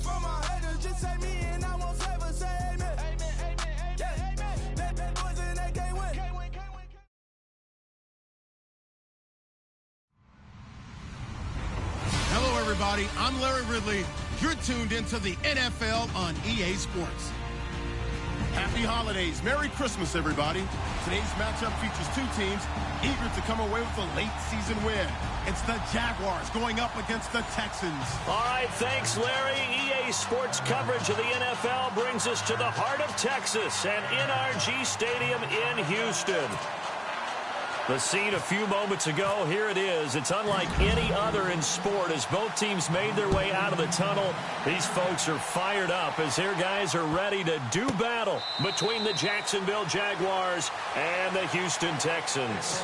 For my haters, just say me and I won't ever say amen. Yeah. Bad boys and they can't win. Hello, everybody. I'm Larry Ridley. You're tuned into the NFL on EA Sports. Happy holidays. Merry Christmas, everybody. Today's matchup features two teams eager to come away with a late season win. It's the Jaguars going up against the Texans. All right, thanks, Larry. EA Sports coverage of the NFL brings us to the heart of Texas and NRG Stadium in Houston. The scene a few moments ago, here it is. It's unlike any other in sport as both teams made their way out of the tunnel. These folks are fired up as their guys are ready to do battle between the Jacksonville Jaguars and the Houston Texans.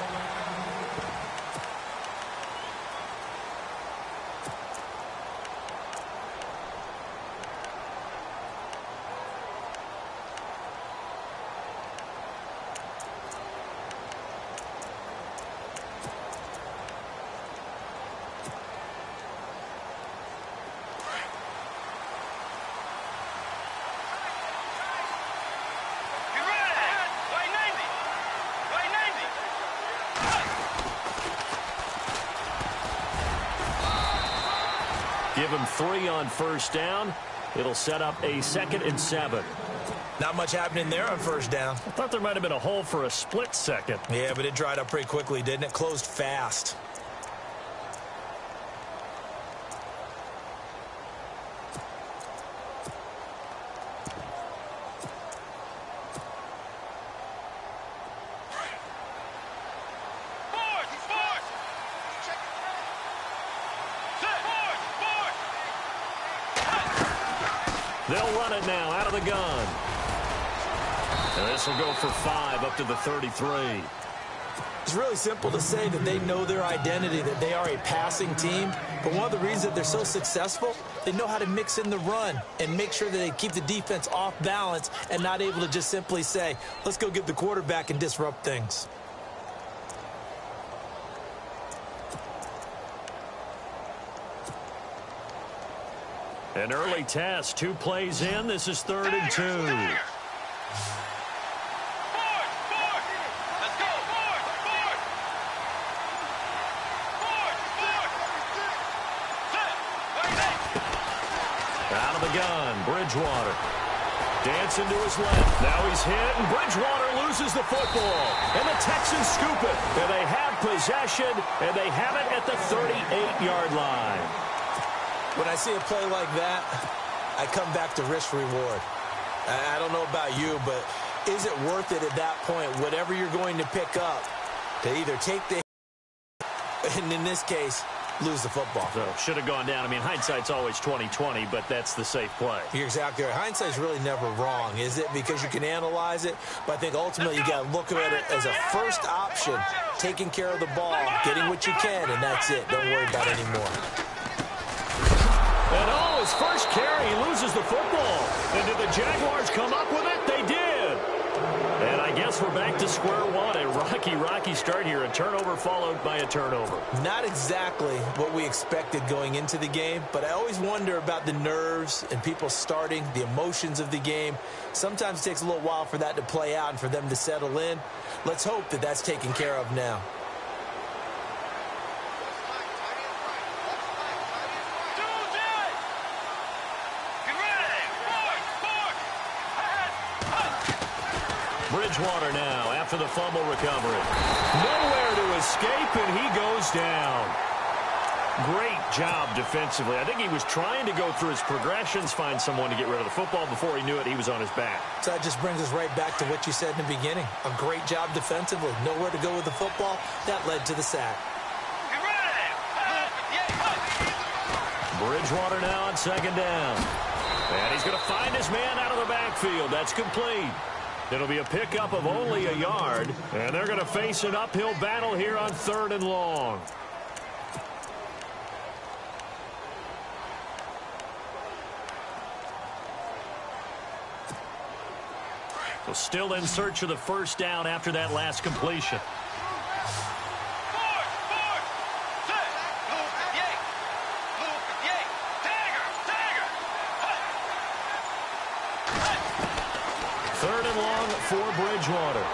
Give him 3 on first down. It'll set up a 2nd and 7. Not much happening there on first down. I thought there might have been a hole for a split second. Yeah, but it dried up pretty quickly, didn't it? Closed fast. They'll run it now out of the gun. And this will go for 5 up to the 33. It's really simple to say that they know their identity, that they are a passing team. But one of the reasons that they're so successful, they know how to mix in the run and make sure that they keep the defense off balance and not able to just simply say, let's go get the quarterback and disrupt things. An early test, 2 plays in. This is 3rd and 2. Out of the gun, Bridgewater. Dancing to his left. Now he's hit, and Bridgewater loses the football. And the Texans scoop it. And they have possession, and they have it at the 38-yard line. When I see a play like that, I come back to risk-reward. I don't know about you, but is it worth it at that point, whatever you're going to pick up, to either take the hit, and in this case, lose the football? So, should have gone down. I mean, hindsight's always 20/20, but that's the safe play. You're exactly right. Hindsight's really never wrong, is it? Because you can analyze it, but I think ultimately you got to look at it as a first option, taking care of the ball, getting what you can, and that's it. Don't worry about it anymore. And his first carry, he loses the football. And did the Jaguars come up with it? They did. And I guess we're back to square one. A rocky start here. A turnover followed by a turnover. Not exactly what we expected going into the game, but I always wonder about the nerves and people starting, the emotions of the game. Sometimes it takes a little while for that to play out and for them to settle in. Let's hope that that's taken care of now. Bridgewater now after the fumble recovery. Nowhere to escape, and he goes down. Great job defensively. I think he was trying to go through his progressions, find someone to get rid of the football. Before he knew it, he was on his back. So that just brings us right back to what you said in the beginning. A great job defensively. Nowhere to go with the football. That led to the sack. Bridgewater now on 2nd down. And he's going to find his man out of the backfield. That's complete. It'll be a pickup of only a yard, and they're going to face an uphill battle here on 3rd and long. So still in search of the first down after that last completion. Third and long for Bridgewater.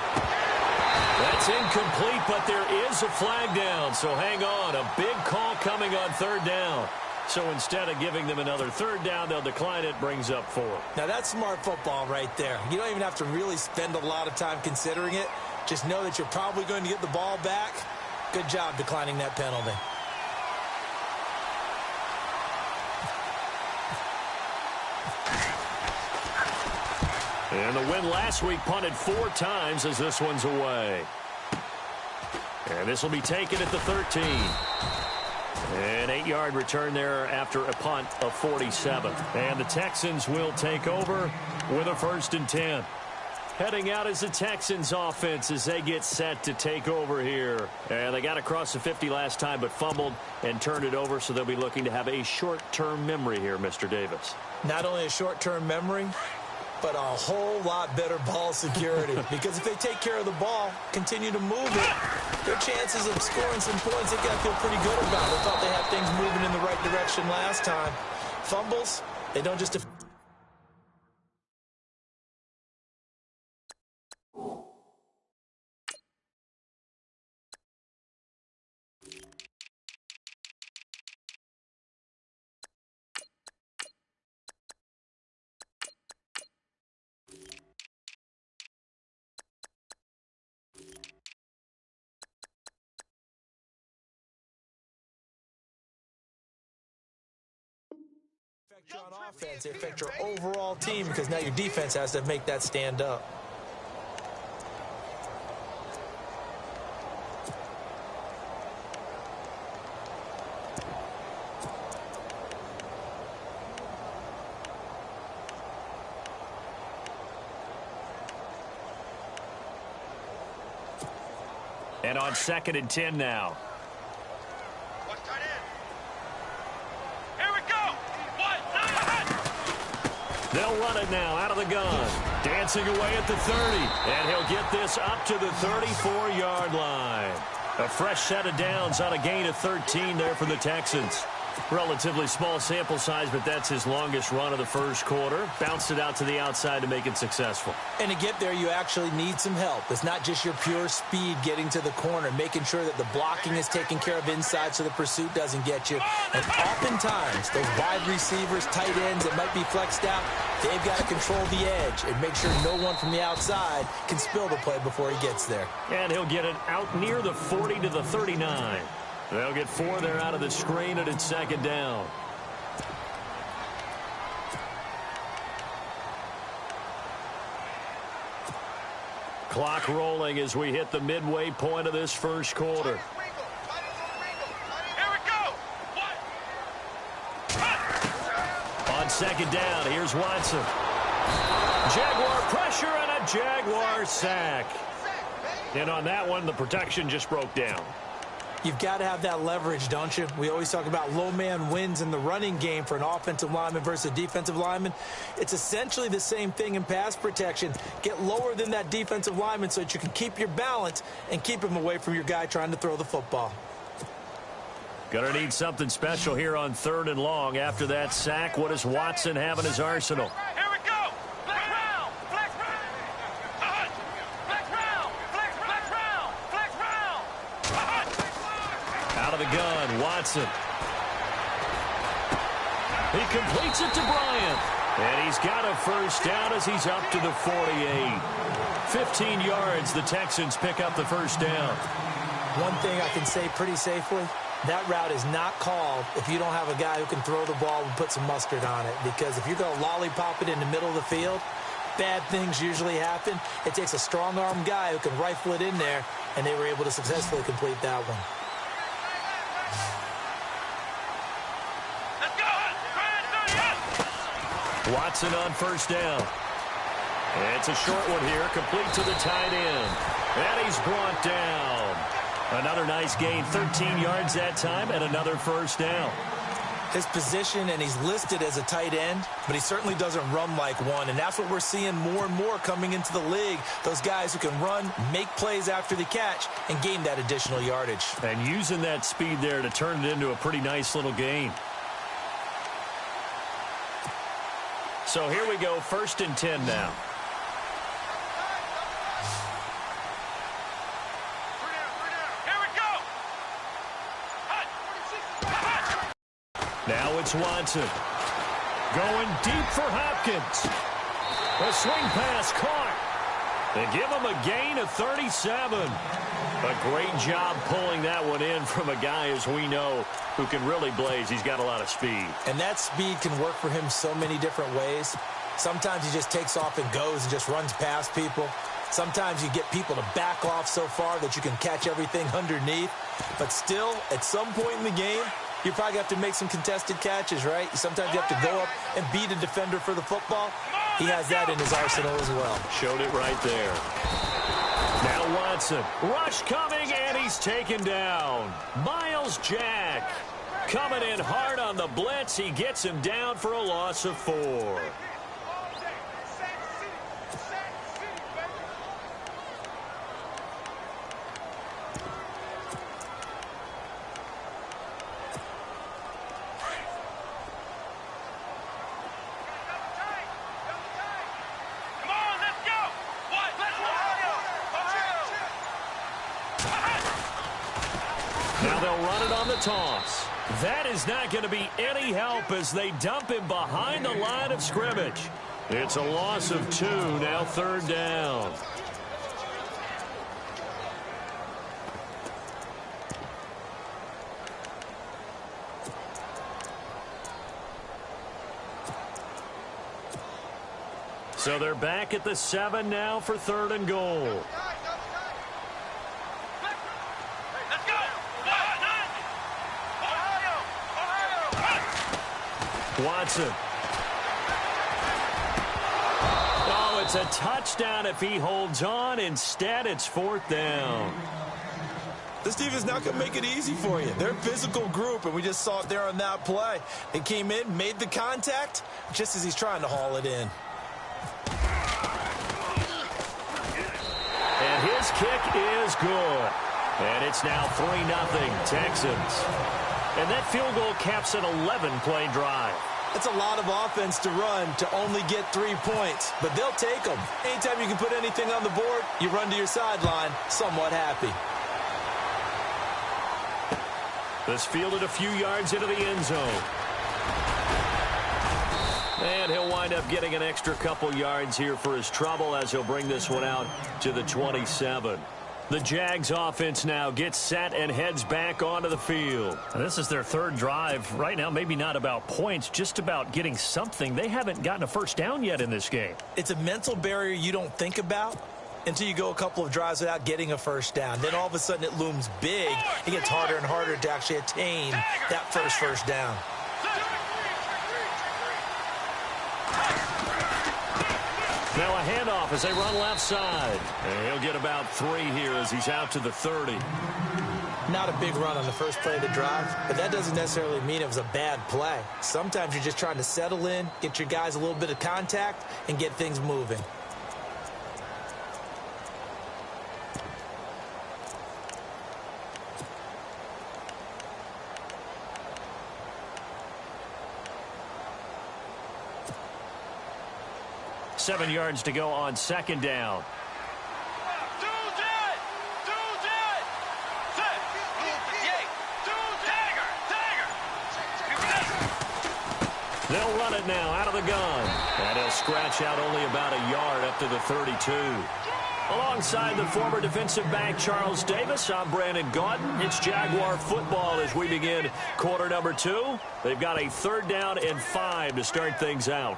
That's incomplete, but there is a flag down, so hang on. A big call coming on third down. So instead of giving them another third down, they'll decline it, brings up 4. Now, that's smart football right there. You don't even have to really spend a lot of time considering it. Just know that you're probably going to get the ball back. Good job declining that penalty. And the win last week punted 4 times as this one's away. And this will be taken at the 13. An 8-yard return there after a punt of 47. And the Texans will take over with a 1st and 10. Heading out is the Texans offense as they get set to take over here. And they got across the 50 last time but fumbled and turned it over, so they'll be looking to have a short-term memory here, Mr. Davis. Not only a short-term memory, but a whole lot better ball security. Because if they take care of the ball, continue to move it, their chances of scoring some points, they got to feel pretty good about it. They thought they had things moving in the right direction last time. Fumbles, they don't just... on offense, they affect your overall team because now your defense has to make that stand up. And on 2nd and 10 now. They'll run it now out of the gun. Dancing away at the 30. And he'll get this up to the 34-yard line. A fresh set of downs on a gain of 13 there for the Texans. Relatively small sample size, but that's his longest run of the first quarter. Bounced it out to the outside to make it successful. And to get there, you actually need some help. It's not just your pure speed getting to the corner, making sure that the blocking is taken care of inside so the pursuit doesn't get you. And oftentimes, those wide receivers, tight ends that might be flexed out, they've got to control the edge and make sure no one from the outside can spill the play before he gets there. And he'll get it out near the 40 to the 39. They'll get 4 there out of the screen, and it's 2nd down. Clock rolling as we hit the midway point of this first quarter. Here we go. On 2nd down, here's Watson. Jaguar pressure and a Jaguar sack. And on that one, the protection just broke down. You've got to have that leverage, don't you? We always talk about low man wins in the running game for an offensive lineman versus a defensive lineman. It's essentially the same thing in pass protection. Get lower than that defensive lineman so that you can keep your balance and keep him away from your guy trying to throw the football. Gonna need something special here on 3rd and long. After that sack, what does Watson have in his arsenal? Here we go. Flex round. Flex round. Flex round. Flex round. Flex round. Out of the gun, Watson. He completes it to Bryant. And he's got a first down as he's up to the 48. 15 yards, the Texans pick up the first down. One thing I can say pretty safely, that route is not called if you don't have a guy who can throw the ball and put some mustard on it. Because if you're going to lollipop it in the middle of the field, bad things usually happen. It takes a strong-arm guy who can rifle it in there, and they were able to successfully complete that one. Watson on first down. It's a short one here, complete to the tight end. And he's brought down. Another nice gain, 13 yards that time, and another first down. His position, and he's listed as a tight end, but he certainly doesn't run like one, and that's what we're seeing more and more coming into the league. Those guys who can run, make plays after the catch, and gain that additional yardage. And using that speed there to turn it into a pretty nice little gain. So here we go, 1st and 10 now. Now it's Watson. Going deep for Hopkins. A swing pass caught. They give him a gain of 37. A great job pulling that one in from a guy, as we know, who can really blaze. He's got a lot of speed. And that speed can work for him so many different ways. Sometimes he just takes off and goes and just runs past people. Sometimes you get people to back off so far that you can catch everything underneath. But still, at some point in the game, you probably have to make some contested catches, right? Sometimes you have to go up and beat a defender for the football. He has that in his arsenal as well. Showed it right there. Now Watson. Rush coming, and he's taken down. Miles Jack coming in hard on the blitz. He gets him down for a loss of 4. Now they'll run it on the toss. That is not going to be any help as they dump him behind the line of scrimmage. It's a loss of 2, now 3rd down. So they're back at the 7 now for 3rd and goal. Watson. Oh, it's a touchdown if he holds on. Instead, it's 4th down. This defense not going to make it easy for you. They're a physical group, and we just saw it there on that play. They came in, made the contact, just as he's trying to haul it in. And his kick is good. And it's now 3-0 Texans. And that field goal caps an 11-play drive. That's a lot of offense to run to only get 3 points, but they'll take them. Anytime you can put anything on the board, you run to your sideline somewhat happy. This fielded a few yards into the end zone. And he'll wind up getting an extra couple yards here for his trouble as he'll bring this one out to the 27. The Jags offense now gets set and heads back onto the field. This is their 3rd drive. Right now, maybe not about points, just about getting something. They haven't gotten a first down yet in this game. It's a mental barrier you don't think about until you go a couple of drives without getting a first down. Then all of a sudden it looms big. It gets harder and harder to actually attain that first down. Now a handoff as they run left side. And he'll get about 3 here as he's out to the 30. Not a big run on the first play of the drive, but that doesn't necessarily mean it was a bad play. Sometimes you're just trying to settle in, get your guys a little bit of contact, and get things moving. Seven yards to go on 2nd down. They'll run it now out of the gun. And he'll scratch out only about a yard up to the 32. Alongside the former defensive back Charles Davis, I'm Brandon Gaudin. It's Jaguar football as we begin quarter number 2. They've got a 3rd down and 5 to start things out.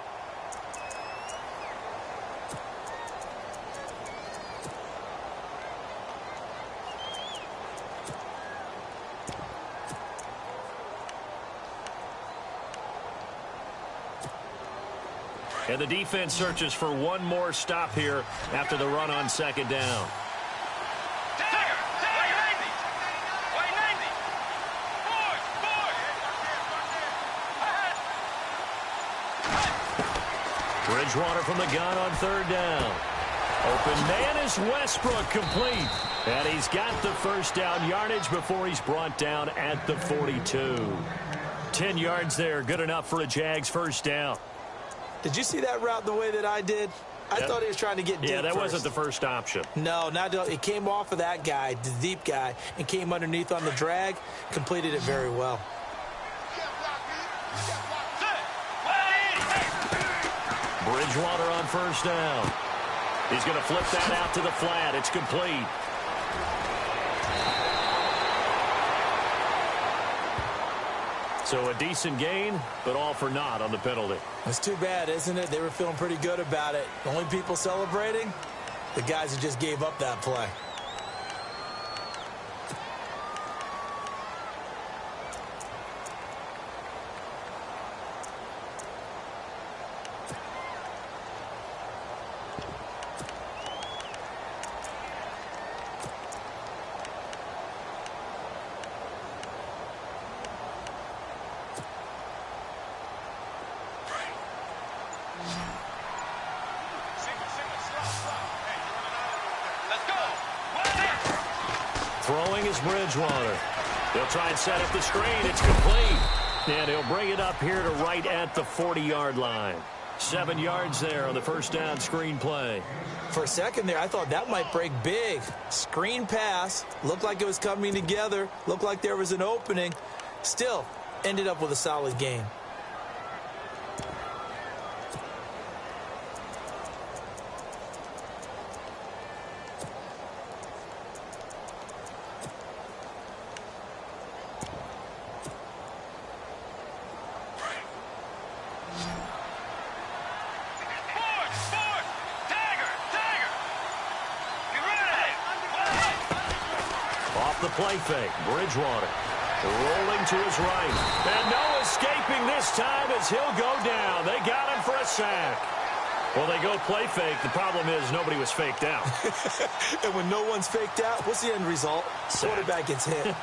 And the defense searches for one more stop here after the run on 2nd down. Bridgewater from the gun on 3rd down. Open man is Westbrook, complete. And he's got the first down yardage before he's brought down at the 42. 10 yards there, good enough for a Jags first down. Did you see that route the way that I did? I thought he was trying to get deep. Yeah, that wasn't the first option. No, it came off of that guy, the deep guy, and came underneath on the drag, completed it very well. Bridgewater on first down. He's going to flip that out to the flat. It's complete. So a decent gain, but all for naught on the penalty. That's too bad, isn't it? They were feeling pretty good about it. The only people celebrating, the guys who just gave up that play. Throwing is Bridgewater. They'll try and set up the screen. It's complete. And he'll bring it up here to right at the 40-yard line. 7 yards there on the first down screen play. For a second there, I thought that might break big. Screen pass. Looked like it was coming together. Looked like there was an opening. Still, ended up with a solid game. The play fake, Bridgewater rolling to his right. And no escaping this time as he'll go down. They got him for a sack. Well, they go play fake. The problem is nobody was faked out. And when no one's faked out, what's the end result? Sack. Quarterback gets hit.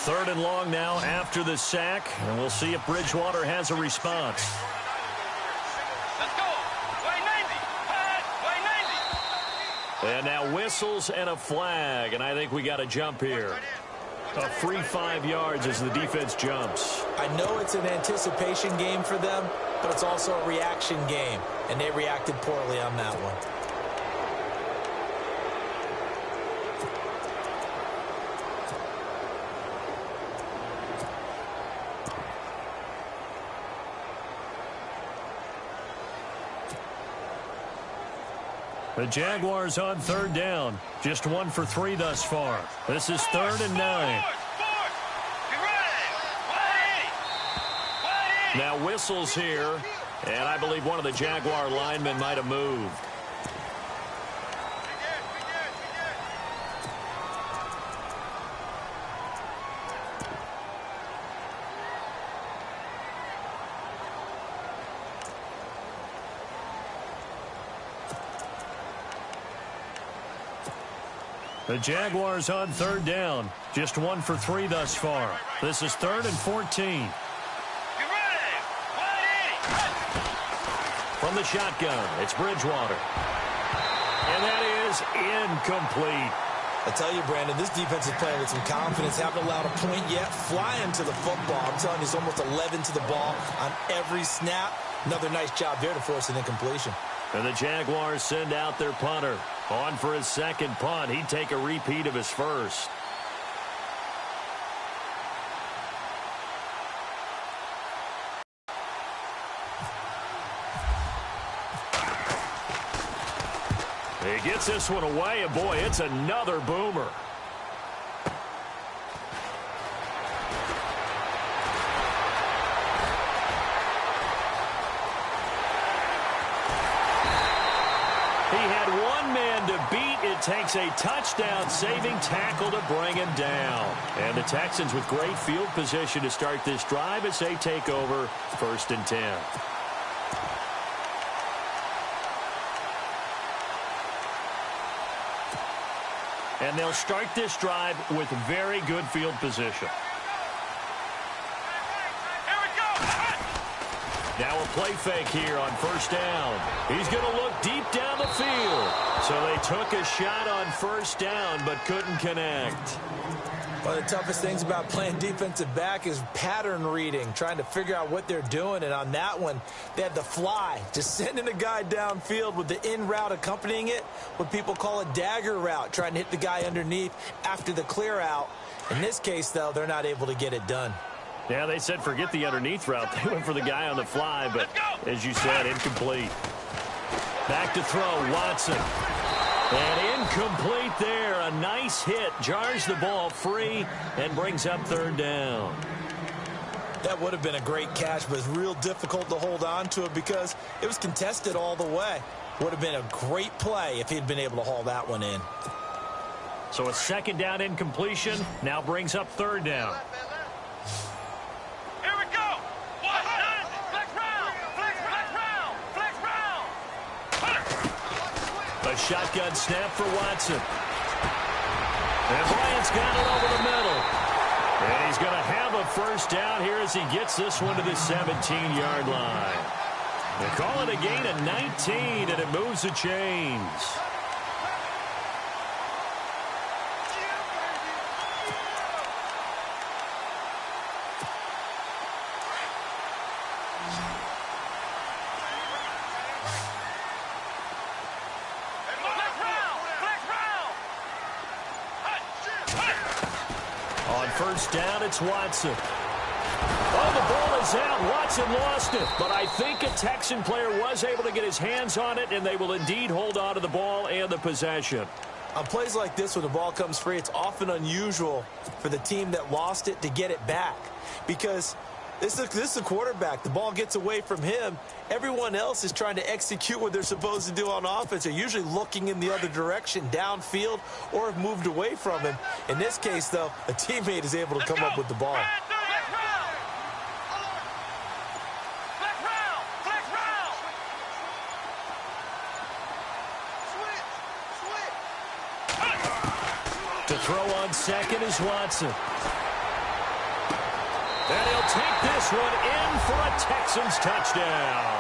Third and long now after the sack, and we'll see if Bridgewater has a response. Let's go. Way 90. And now whistles and a flag, and I think we got a jump here. A free 5 yards as the defense jumps. I know it's an anticipation game for them, but it's also a reaction game, and they reacted poorly on that one. The Jaguars on third down. Just 1 for 3 thus far. This is 3rd and 9. Now whistles here, and I believe one of the Jaguar linemen might have moved. The Jaguars on third down. Just 1 for 3 thus far. This is 3rd and 14. From the shotgun, it's Bridgewater. And that is incomplete. I tell you, Brandon, this defense is playing with some confidence. Haven't allowed a point yet. Flying to the football. I'm telling you, it's almost 11 to the ball on every snap. Another nice job there to force an incompletion. And the Jaguars send out their punter. On for his second punt. He'd take a repeat of his first. He gets this one away, and boy, it's another boomer. He had one man to beat. It takes a touchdown-saving tackle to bring him down. And the Texans with great field position to start this drive as they take over 1st and 10. And they'll start this drive with very good field position. Now a play fake here on 1st down. He's going to look deep down the field. So they took a shot on 1st down but couldn't connect. One of the toughest things about playing defensive back is pattern reading, trying to figure out what they're doing. And on that one, they had the fly, just sending a guy downfield with the in route accompanying it, what people call a dagger route, trying to hit the guy underneath after the clear out. In this case, though, they're not able to get it done. Yeah, they said forget the underneath route. They went for the guy on the fly, but as you said, incomplete. Back to throw, Watson. And incomplete there. A nice hit. Jars the ball free and brings up third down. That would have been a great catch, but it's real difficult to hold on to it because it was contested all the way. Would have been a great play if he'd been able to haul that one in. So a second down incompletion now brings up third down. Here we go. Flex round. A shotgun snap for Watson. And Bryant's got it over the middle. And he's going to have a first down here as he gets this one to the 17-yard line. They call it a gain of 19, and it moves the chains. First down, it's Watson. Oh, the ball is out. Watson lost it. But I think a Texan player was able to get his hands on it, and they will indeed hold on to the ball and the possession. On plays like this, when the ball comes free, it's often unusual for the team that lost it to get it back. Because this is a quarterback. The ball gets away from him. Everyone else is trying to execute what they're supposed to do on offense. They're usually looking in the other direction, downfield, or have moved away from him. In this case, though, a teammate is able to come up with the ball. To throw on second is Watson. And he'll take this one in for a Texans touchdown.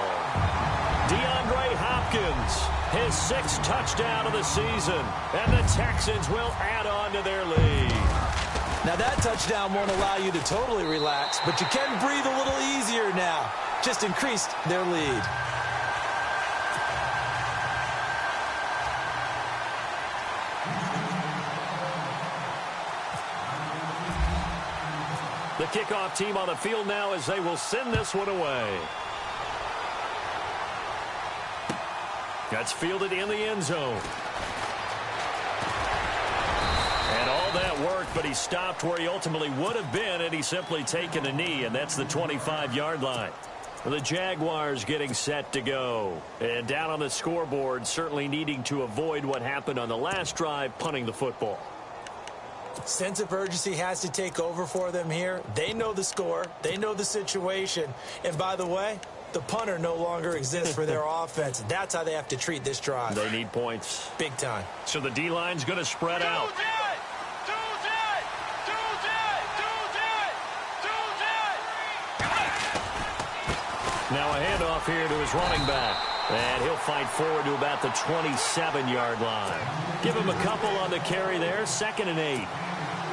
DeAndre Hopkins, his 6th touchdown of the season. And the Texans will add on to their lead. Now that touchdown won't allow you to totally relax, but you can breathe a little easier now. Just increased their lead. The kickoff team on the field now as they will send this one away. That's fielded in the end zone. And all that work, but he stopped where he ultimately would have been, and he's simply taken a knee, and that's the 25-yard line. The Jaguars getting set to go. And down on the scoreboard, certainly needing to avoid what happened on the last drive, punting the football. Sense of urgency has to take over for them here. They know the score. They know the situation. And by the way, the punter no longer exists for their offense. That's how they have to treat this drive. They need points. Big time. So the D-line's going to spread out. Now a handoff here to his running back. And he'll fight forward to about the 27-yard line. Give him a couple on the carry there. 2nd and 8.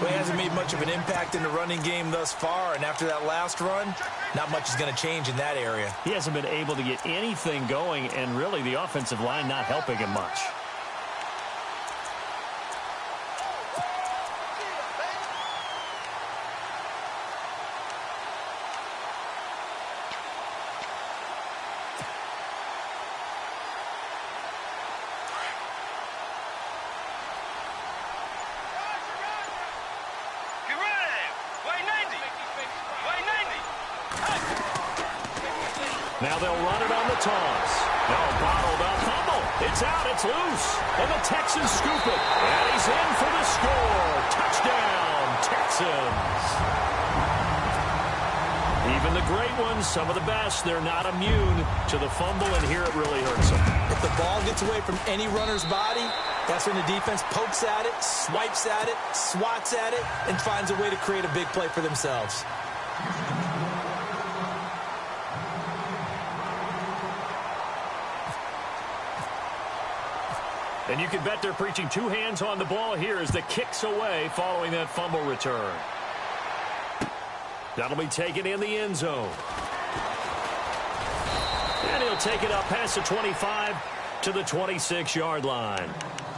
Well, he hasn't made much of an impact in the running game thus far, and after that last run, not much is going to change in that area. He hasn't been able to get anything going, and really the offensive line not helping him much. Now they'll run it on the toss. No, bottled up, fumble. It's out, it's loose. And the Texans scoop it. And he's in for the score. Touchdown, Texans. Even the great ones, some of the best, they're not immune to the fumble, and here it really hurts them. If the ball gets away from any runner's body, that's when the defense pokes at it, swipes at it, swats at it, and finds a way to create a big play for themselves. And you can bet they're preaching two hands on the ball here as the kick's away following that fumble return. That'll be taken in the end zone. And he'll take it up past the 25 to the 26-yard line.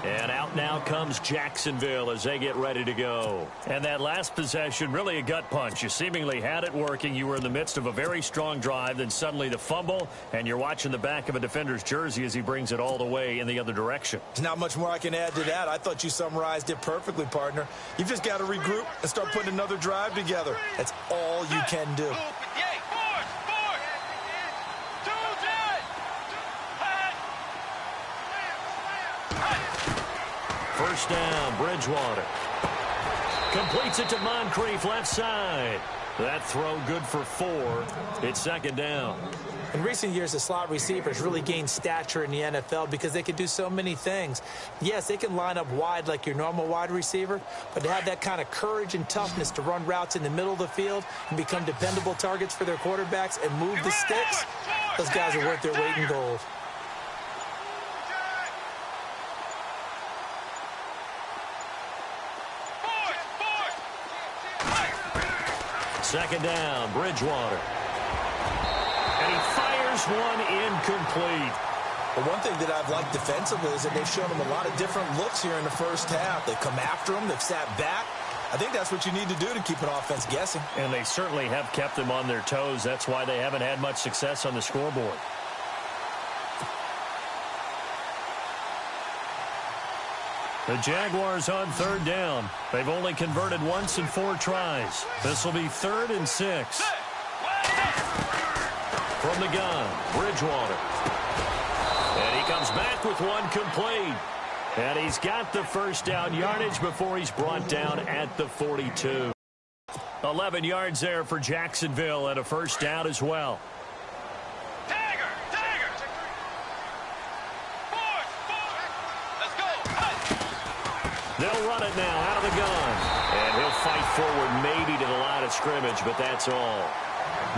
And out now comes Jacksonville as they get ready to go. And that last possession, really a gut punch. You seemingly had it working. You were in the midst of a very strong drive. Then suddenly the fumble, and you're watching the back of a defender's jersey as he brings it all the way in the other direction. There's not much more I can add to that. I thought you summarized it perfectly, partner. You've just got to regroup and start putting another drive together. That's all you can do. First down, Bridgewater. Completes it to Moncrief, left side. That throw good for 4. It's second down. In recent years, the slot receivers really gained stature in the NFL because they can do so many things. Yes, they can line up wide like your normal wide receiver, but to have that kind of courage and toughness to run routes in the middle of the field and become dependable targets for their quarterbacks and move the sticks, those guys are worth their weight in gold. Second down, Bridgewater. And he fires one incomplete. But one thing that I've liked defensively is that they've shown him a lot of different looks here in the first half. They've come after him. They've sat back. I think that's what you need to do to keep an offense guessing. And they certainly have kept them on their toes. That's why they haven't had much success on the scoreboard. The Jaguars on third down. They've only converted once in 4 tries. This will be 3rd and 6. From the gun, Bridgewater. And he comes back with one complete. And he's got the first down yardage before he's brought down at the 42. 11 yards there for Jacksonville and a first down as well. They'll run it now out of the gun. And he'll fight forward maybe to the line of scrimmage, but that's all.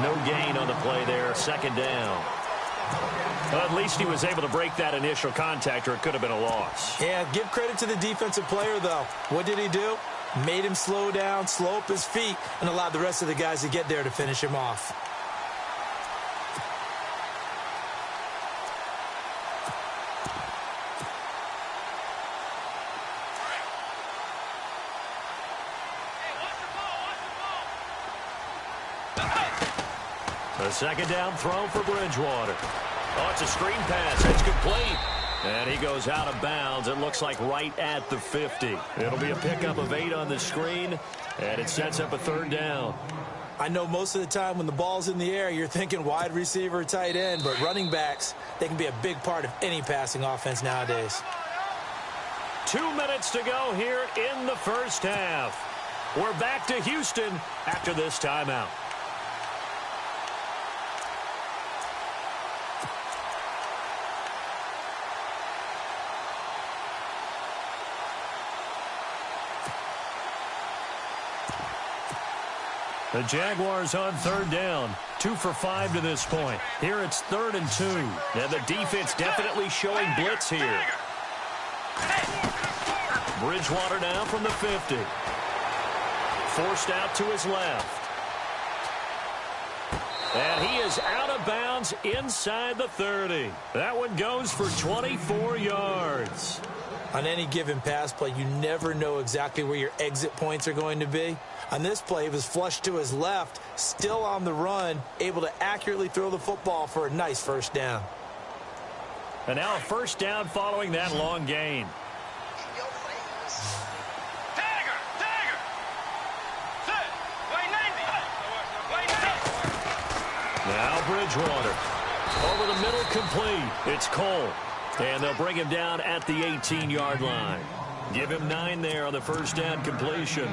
No gain on the play there. Second down. Well, at least he was able to break that initial contact, or it could have been a loss. Yeah, give credit to the defensive player, though. What did he do? Made him slow down, slow up his feet, and allowed the rest of the guys to get there to finish him off. The second down throw for Bridgewater. Oh, it's a screen pass. It's complete. And he goes out of bounds. It looks like right at the 50. It'll be a pickup of 8 on the screen, and it sets up a third down. I know most of the time when the ball's in the air, you're thinking wide receiver, tight end, but running backs, they can be a big part of any passing offense nowadays. 2 minutes to go here in the first half. We're back to Houston after this timeout. The Jaguars on third down. 2 for 5 to this point. Here it's 3rd and 2. And the defense definitely showing blitz here. Bridgewater now from the 50. Forced out to his left. And he is out of bounds inside the 30. That one goes for 24 yards. On any given pass play, you never know exactly where your exit points are going to be. On this play, he was flushed to his left, still on the run, able to accurately throw the football for a nice first down. And now a first down following that long gain. Now Bridgewater. Over the middle, complete. It's Cole. And they'll bring him down at the 18-yard line. Give him 9 there on the first down completion.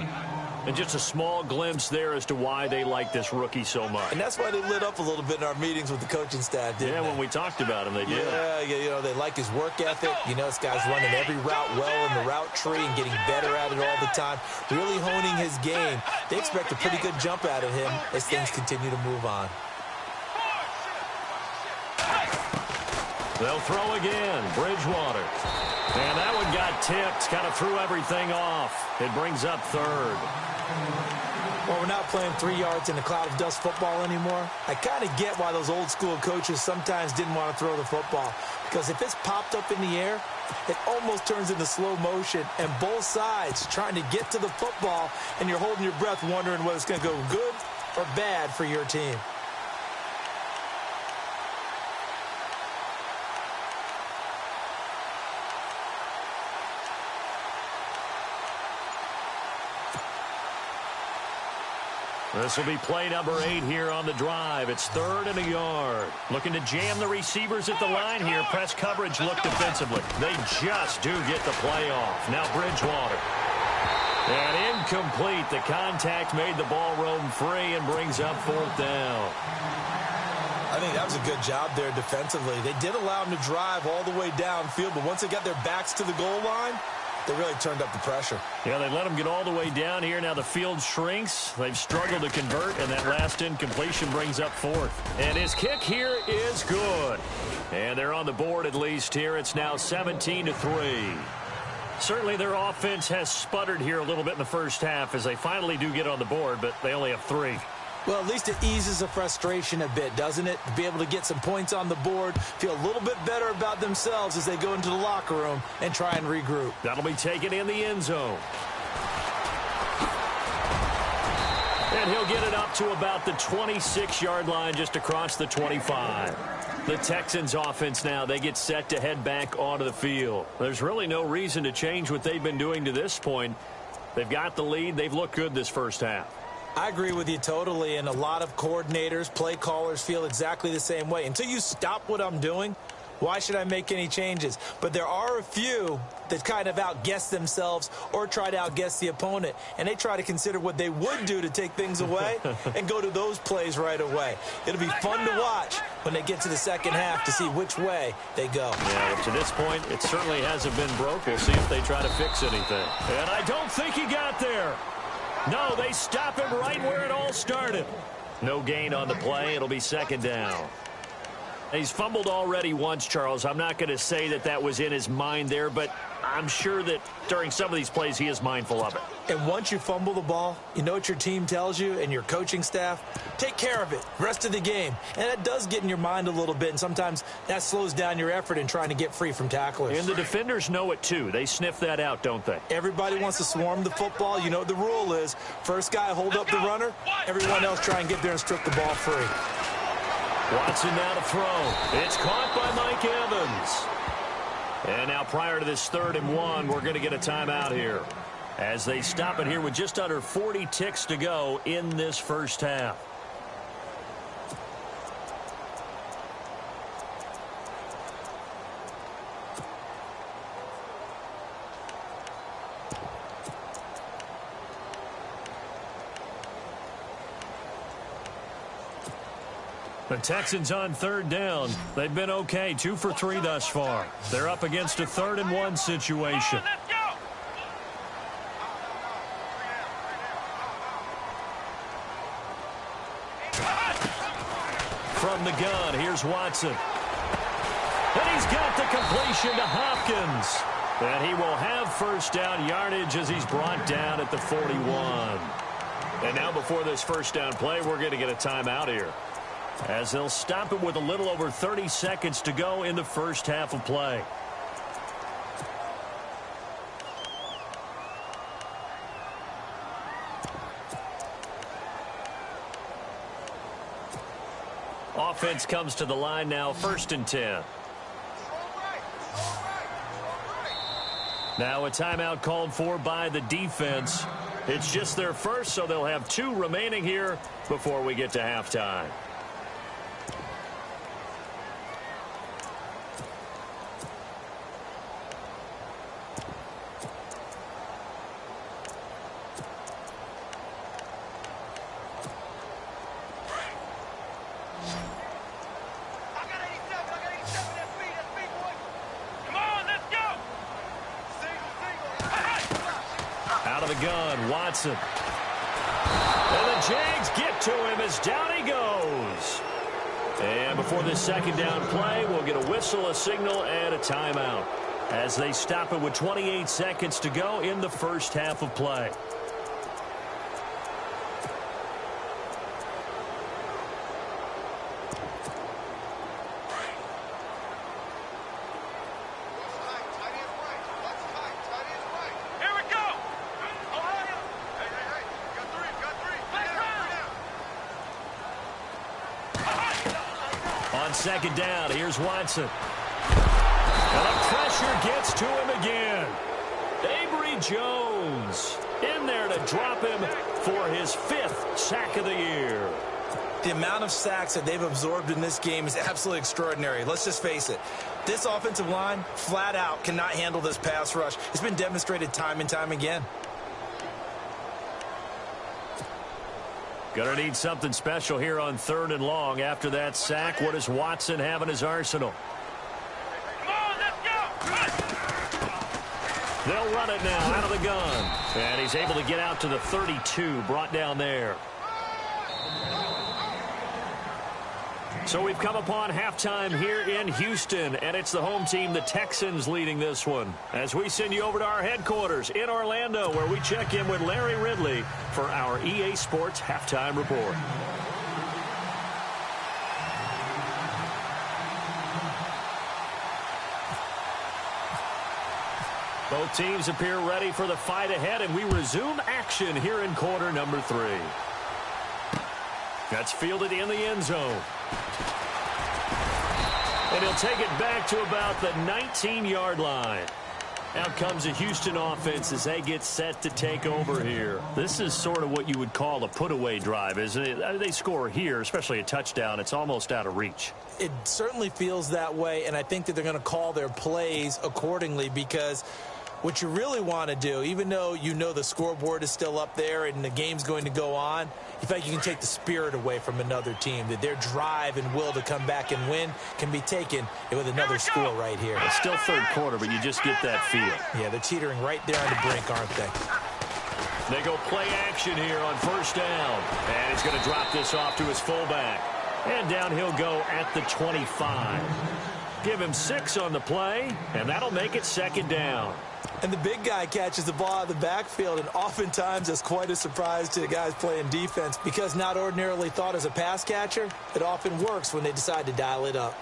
And just a small glimpse there as to why they like this rookie so much. And that's why they lit up a little bit in our meetings with the coaching staff, didn't they? Yeah, when we talked about him, they did. Yeah, you know, they like his work ethic. You know, this guy's running every route well in the route tree and getting better at it all the time. Really honing his game. They expect a pretty good jump out of him as things continue to move on. They'll throw again. Bridgewater. And that one got tipped. Kind of threw everything off. It brings up third. Well, we're not playing 3 yards in a cloud of dust football anymore. I kind of get why those old school coaches sometimes didn't want to throw the football. Because if it's popped up in the air, it almost turns into slow motion. And both sides trying to get to the football, and you're holding your breath wondering whether it's going to go good or bad for your team. This will be play number 8 here on the drive. It's 3rd and a yard. Looking to jam the receivers at the line here. Press coverage look defensively. They just do get the play off. Now Bridgewater. And incomplete. The contact made the ball roam free and brings up 4th down. I think that was a good job there defensively. They did allow them to drive all the way downfield, but once they got their backs to the goal line, they really turned up the pressure. Yeah, they let them get all the way down here. Now the field shrinks. They've struggled to convert, and that last incompletion brings up 4th. And his kick here is good. And they're on the board at least here. It's now 17-3. Certainly their offense has sputtered here a little bit in the first half as they finally do get on the board, but they only have 3. Well, at least it eases the frustration a bit, doesn't it? To be able to get some points on the board, feel a little bit better about themselves as they go into the locker room and try and regroup. That'll be taken in the end zone. And he'll get it up to about the 26-yard line just across the 25. The Texans offense now, they get set to head back onto the field. There's really no reason to change what they've been doing to this point. They've got the lead. They've looked good this first half. I agree with you totally, and a lot of coordinators, play callers feel exactly the same way. Until you stop what I'm doing, why should I make any changes? But there are a few that kind of outguess themselves or try to outguess the opponent, and they try to consider what they would do to take things away and go to those plays right away. It'll be fun to watch when they get to the second half to see which way they go. Yeah, up to this point, it certainly hasn't been broke. We'll see if they try to fix anything. And I don't think he got there. No, they stop him right where it all started. No gain on the play. It'll be 2nd down. He's fumbled already once, Charles. I'm not going to say that that was in his mind there, but I'm sure that during some of these plays he is mindful of it. And once you fumble the ball, you know what your team tells you and your coaching staff? Take care of it. Rest of the game. And that does get in your mind a little bit, and sometimes that slows down your effort in trying to get free from tacklers. And the defenders know it, too. They sniff that out, don't they? Everybody wants to swarm the football. You know what the rule is. First guy hold up the runner. Everyone else try and get there and strip the ball free. Watson now to throw. It's caught by Mike Evans. And now prior to this 3rd and 1, we're going to get a timeout here as they stop it here with just under 40 ticks to go in this first half. The Texans on 3rd down. They've been okay, 2 for 3 thus far. They're up against a 3rd and 1 situation. From the gun, here's Watson. And he's got the completion to Hopkins. And he will have first down yardage as he's brought down at the 41. And now before this first down play, we're going to get a timeout here, as they'll stop it with a little over 30 seconds to go in the first half of play. Offense comes to the line now, 1st and 10. Now a timeout called for by the defense. It's just their first, so they'll have 2 remaining here before we get to halftime. Watson. And the Jags get to him as down he goes. And before this second down play, we'll get a whistle, a signal, and a timeout as they stop it with 28 seconds to go in the first half of play. Second down, here's Watson. And the pressure gets to him again. Avery Jones in there to drop him for his 5th sack of the year. The amount of sacks that they've absorbed in this game is absolutely extraordinary. Let's just face it. This offensive line, flat out, cannot handle this pass rush. It's been demonstrated time and time again. Gonna need something special here on 3rd and long. After that sack, what does Watson have in his arsenal? Come on, let's go! They'll run it now out of the gun. And he's able to get out to the 32, brought down there. So we've come upon halftime here in Houston, and it's the home team, the Texans, leading this one. As we send you over to our headquarters in Orlando, where we check in with Larry Ridley for our EA Sports Halftime Report. Both teams appear ready for the fight ahead, and we resume action here in quarter number 3. That's fielded in the end zone. And he'll take it back to about the 19-yard line. Out comes the Houston offense as they get set to take over here. This is sort of what you would call a put-away drive, isn't it? They score here, especially a touchdown. It's almost out of reach. It certainly feels that way, and I think that they're going to call their plays accordingly, because what you really want to do, even though you know the scoreboard is still up there and the game's going to go on, you feel like you can take the spirit away from another team, that their drive and will to come back and win can be taken with another score right here. It's still 3rd quarter, but you just get that feel. Yeah, they're teetering right there on the brink, aren't they? They go play action here on 1st down. And he's going to drop this off to his fullback. And down he'll go at the 25. Give him 6 on the play, and that'll make it 2nd down. And the big guy catches the ball out of the backfield, and oftentimes it's quite a surprise to the guys playing defense, because not ordinarily thought as a pass catcher, it often works when they decide to dial it up.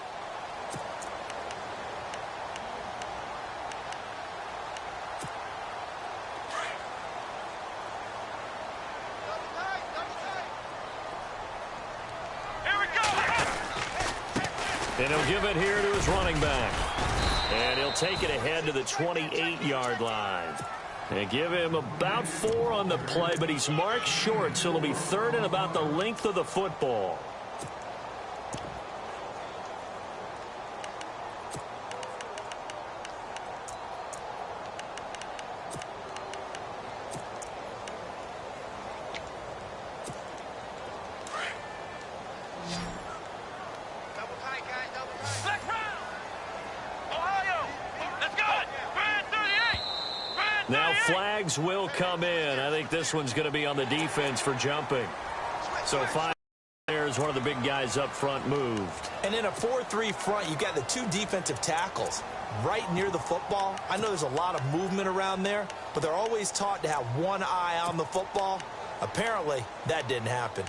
And he'll give it here to his running back. And he'll take it ahead to the 28-yard line. And give him about 4 on the play, but he's marked short, so it'll be 3rd and about the length of the football. Now flags will come in. I think this one's going to be on the defense for jumping. So 5 players, one of the big guys up front moved. And in a 4-3 front, you've got the 2 defensive tackles right near the football. I know there's a lot of movement around there, but they're always taught to have one eye on the football. Apparently, that didn't happen.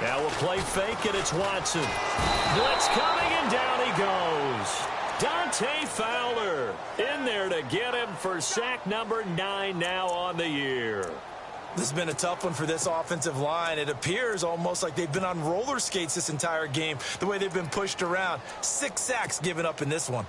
Now we'll play fake, and it's Watson. Blitz coming, and down he goes. Dante Fowler in there to get him for sack number 9 now on the year. This has been a tough one for this offensive line. It appears almost like they've been on roller skates this entire game, the way they've been pushed around. 6 sacks given up in this one.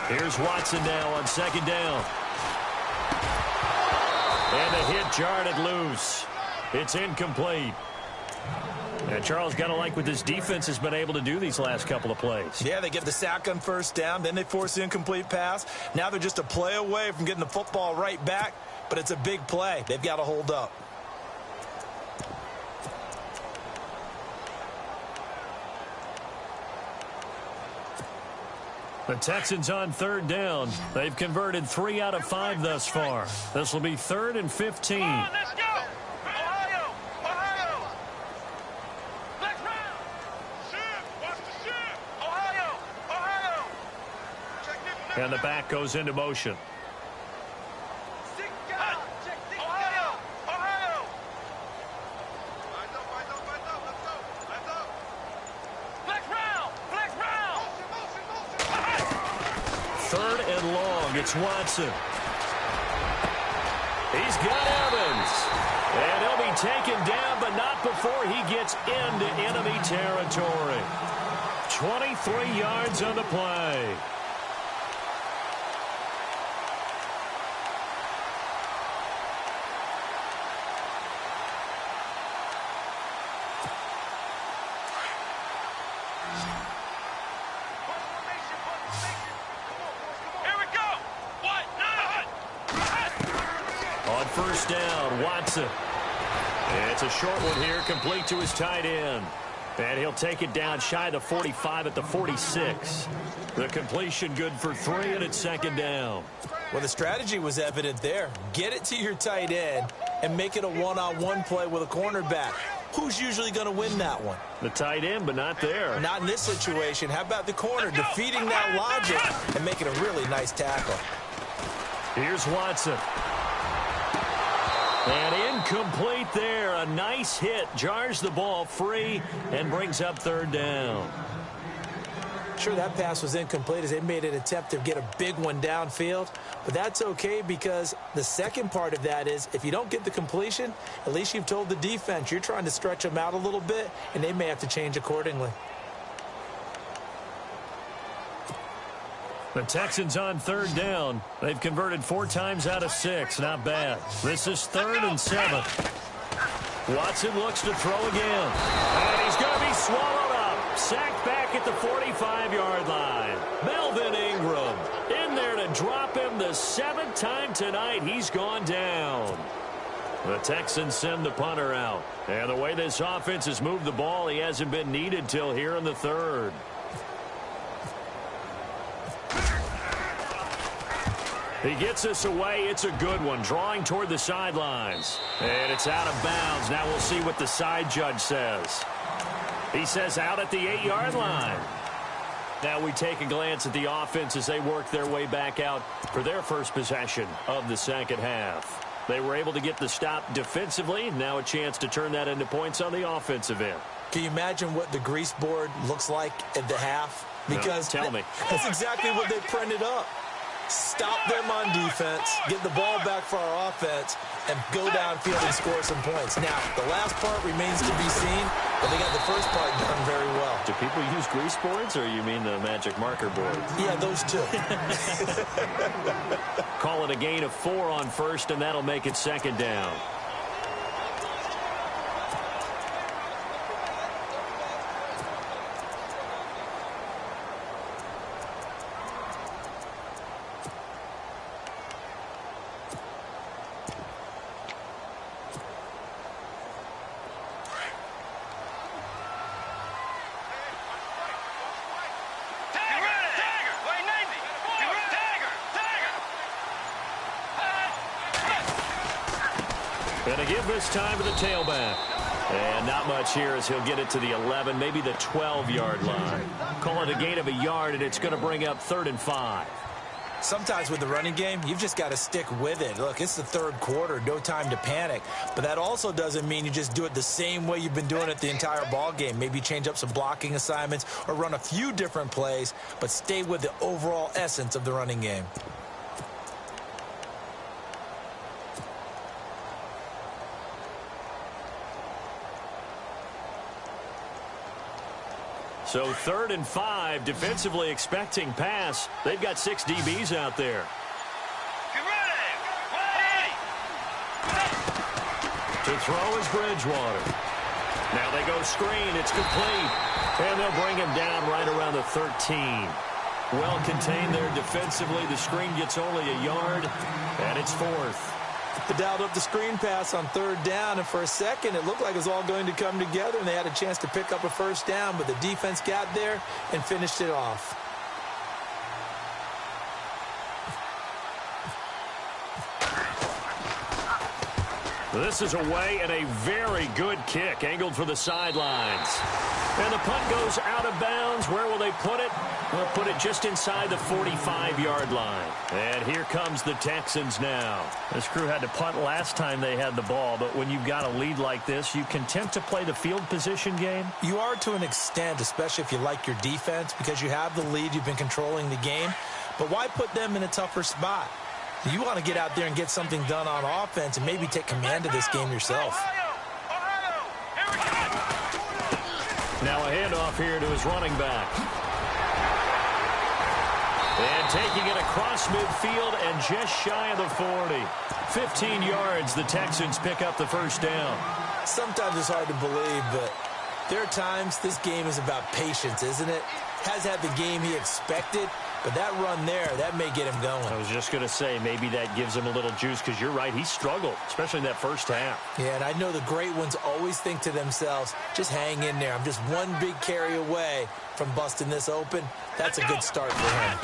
Here's Watson now on 2nd down. And the hit jarred it loose. It's incomplete. And Charles, got to like what this defense has been able to do these last couple of plays. Yeah, they get the sack on first down, then they force the incomplete pass. Now they're just a play away from getting the football right back, but it's a big play. They've got to hold up. The Texans on third down. They've converted 3 out of 5 thus far. This will be 3rd and 15. Come on, let's go! Ohio! Ohio! Let's run! Shift! Watch the shift! Ohio! Ohio! Check this. And the back goes into motion. Ohio! Ohio! Let's go! Let's go! Flex round! Flex round! Third and long. It's Watson. He's got Evans. And he'll be taken down, but not before he gets into enemy territory. 23 yards on the play. Here we go! What? On first down, Watson. It's a short one here, complete to his tight end. And he'll take it down shy of the 45 at the 46. The completion good for 3, and it's second down. Well, the strategy was evident there. Get it to your tight end and make it a one-on-one play with a cornerback. Who's usually going to win that one? The tight end, but not there. Not in this situation. How about the corner defeating that logic and making a really nice tackle? Here's Watson. And incomplete there. A nice hit. Jars the ball free and brings up third down. Sure, that pass was incomplete as they made an attempt to get a big one downfield. But that's okay because the second part of that is if you don't get the completion, at least you've told the defense you're trying to stretch them out a little bit, and they may have to change accordingly. The Texans on third down. They've converted 4 times out of 6. Not bad. This is 3rd and 7. Watson looks to throw again. And he's going to be swallowed up. Sacked back at the 45-yard line. Melvin Ingram in there to drop him the 7th time tonight. He's gone down. The Texans send the punter out. And the way this offense has moved the ball, he hasn't been needed till here in the 3rd. He gets us away. It's a good one. Drawing toward the sidelines. And it's out of bounds. Now we'll see what the side judge says. He says out at the 8-yard line. Now we take a glance at the offense as they work their way back out for their first possession of the second half. They were able to get the stop defensively. Now a chance to turn that into points on the offensive end. Can you imagine what the grease board looks like at the half? Because no, tell me. That's exactly what they printed up. Stop them on defense, get the ball back for our offense, and go downfield and score some points. Now, the last part remains to be seen, but they got the first part done very well. Do people use grease boards, or you mean the magic marker board? Yeah, those two. Call it a gain of 4 on first, and that'll make it second down. Going to give this time to the tailback. And not much here as he'll get it to the 11, maybe the 12-yard line. Call it a gain of a yard, and it's going to bring up 3rd and 5. Sometimes with the running game, you've just got to stick with it. Look, it's the 3rd quarter, no time to panic. But that also doesn't mean you just do it the same way you've been doing it the entire ball game. Maybe change up some blocking assignments or run a few different plays, but stay with the overall essence of the running game. So 3rd and 5, defensively expecting pass. They've got 6 DBs out there. Get ready! To throw is Bridgewater. Now they go screen. It's complete. And they'll bring him down right around the 13. Well contained there defensively. The screen gets only a yard, and it's fourth. They dialed up the screen pass on third down, and for a second it looked like it was all going to come together, and they had a chance to pick up a first down, but the defense got there and finished it off. This is away and a very good kick, angled for the sidelines. And the punt goes out of bounds. Where will they put it? They'll put it just inside the 45-yard line. And here comes the Texans now. This crew had to punt last time they had the ball, but when you've got a lead like this, you can tempt to play the field position game. You are to an extent, especially if you like your defense, because you have the lead, you've been controlling the game. But why put them in a tougher spot? You want to get out there and get something done on offense and maybe take command of this game yourself. Now a handoff here to his running back. And taking it across midfield and just shy of the 40. 15 yards, the Texans pick up the first down. Sometimes it's hard to believe, but there are times this game is about patience, isn't it? Has had the game he expected, but that run there, that may get him going. I was just going to say, maybe that gives him a little juice, because you're right, he struggled, especially in that first half. Yeah, and I know the great ones always think to themselves, just hang in there. I'm just one big carry away from busting this open. That's a good start for him.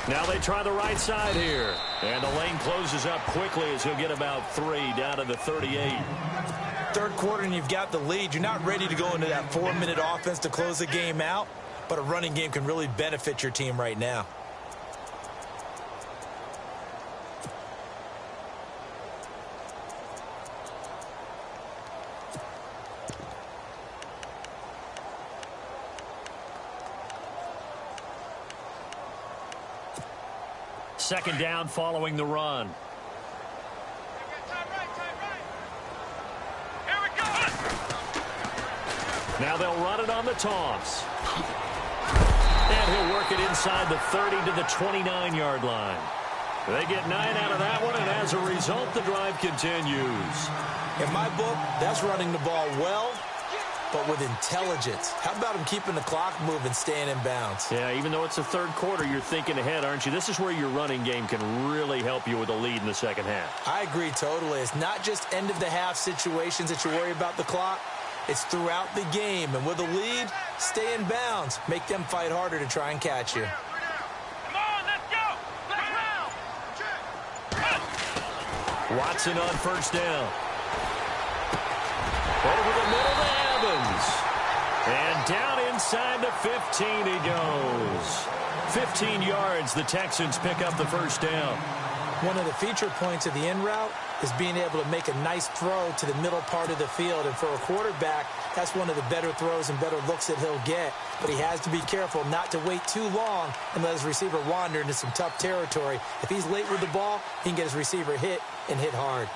Now they try the right side here. And the lane closes up quickly as he'll get about 3 down to the 38. Third quarter and you've got the lead. You're not ready to go into that 4-minute offense to close the game out, but a running game can really benefit your team right now. Second down following the run. Now they'll run it on the toss. And he'll work it inside the 30 to the 29-yard line. They get 9 out of that one, and as a result, the drive continues. In my book, that's running the ball well, but with intelligence. How about him keeping the clock moving, staying in bounds? Yeah, even though it's the third quarter, you're thinking ahead, aren't you? This is where your running game can really help you with a lead in the second half. I agree totally. It's not just end-of-the-half situations that you worry about the clock. It's throughout the game. And with a lead, stay in bounds. Make them fight harder to try and catch you. Come on, let's go. Let's round. Watson on first down. Over the middle to Evans. And down inside the 15 he goes. 15 yards, the Texans pick up the first down. One of the feature points of the in route is being able to make a nice throw to the middle part of the field. And for a quarterback, that's one of the better throws and better looks that he'll get. But he has to be careful not to wait too long and let his receiver wander into some tough territory. If he's late with the ball, he can get his receiver hit and hit hard.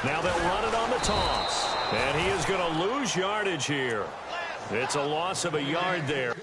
Now they'll run it on the toss. And he is going to lose yardage here. It's a loss of a yard there.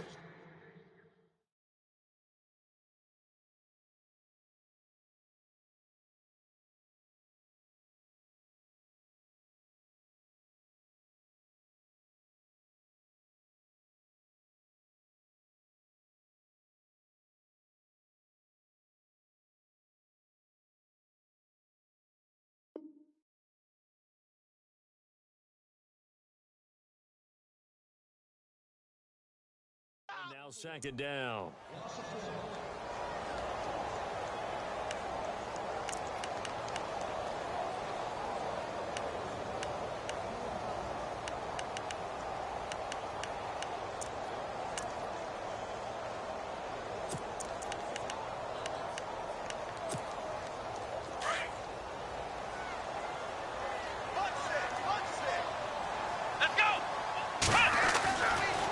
And now second down.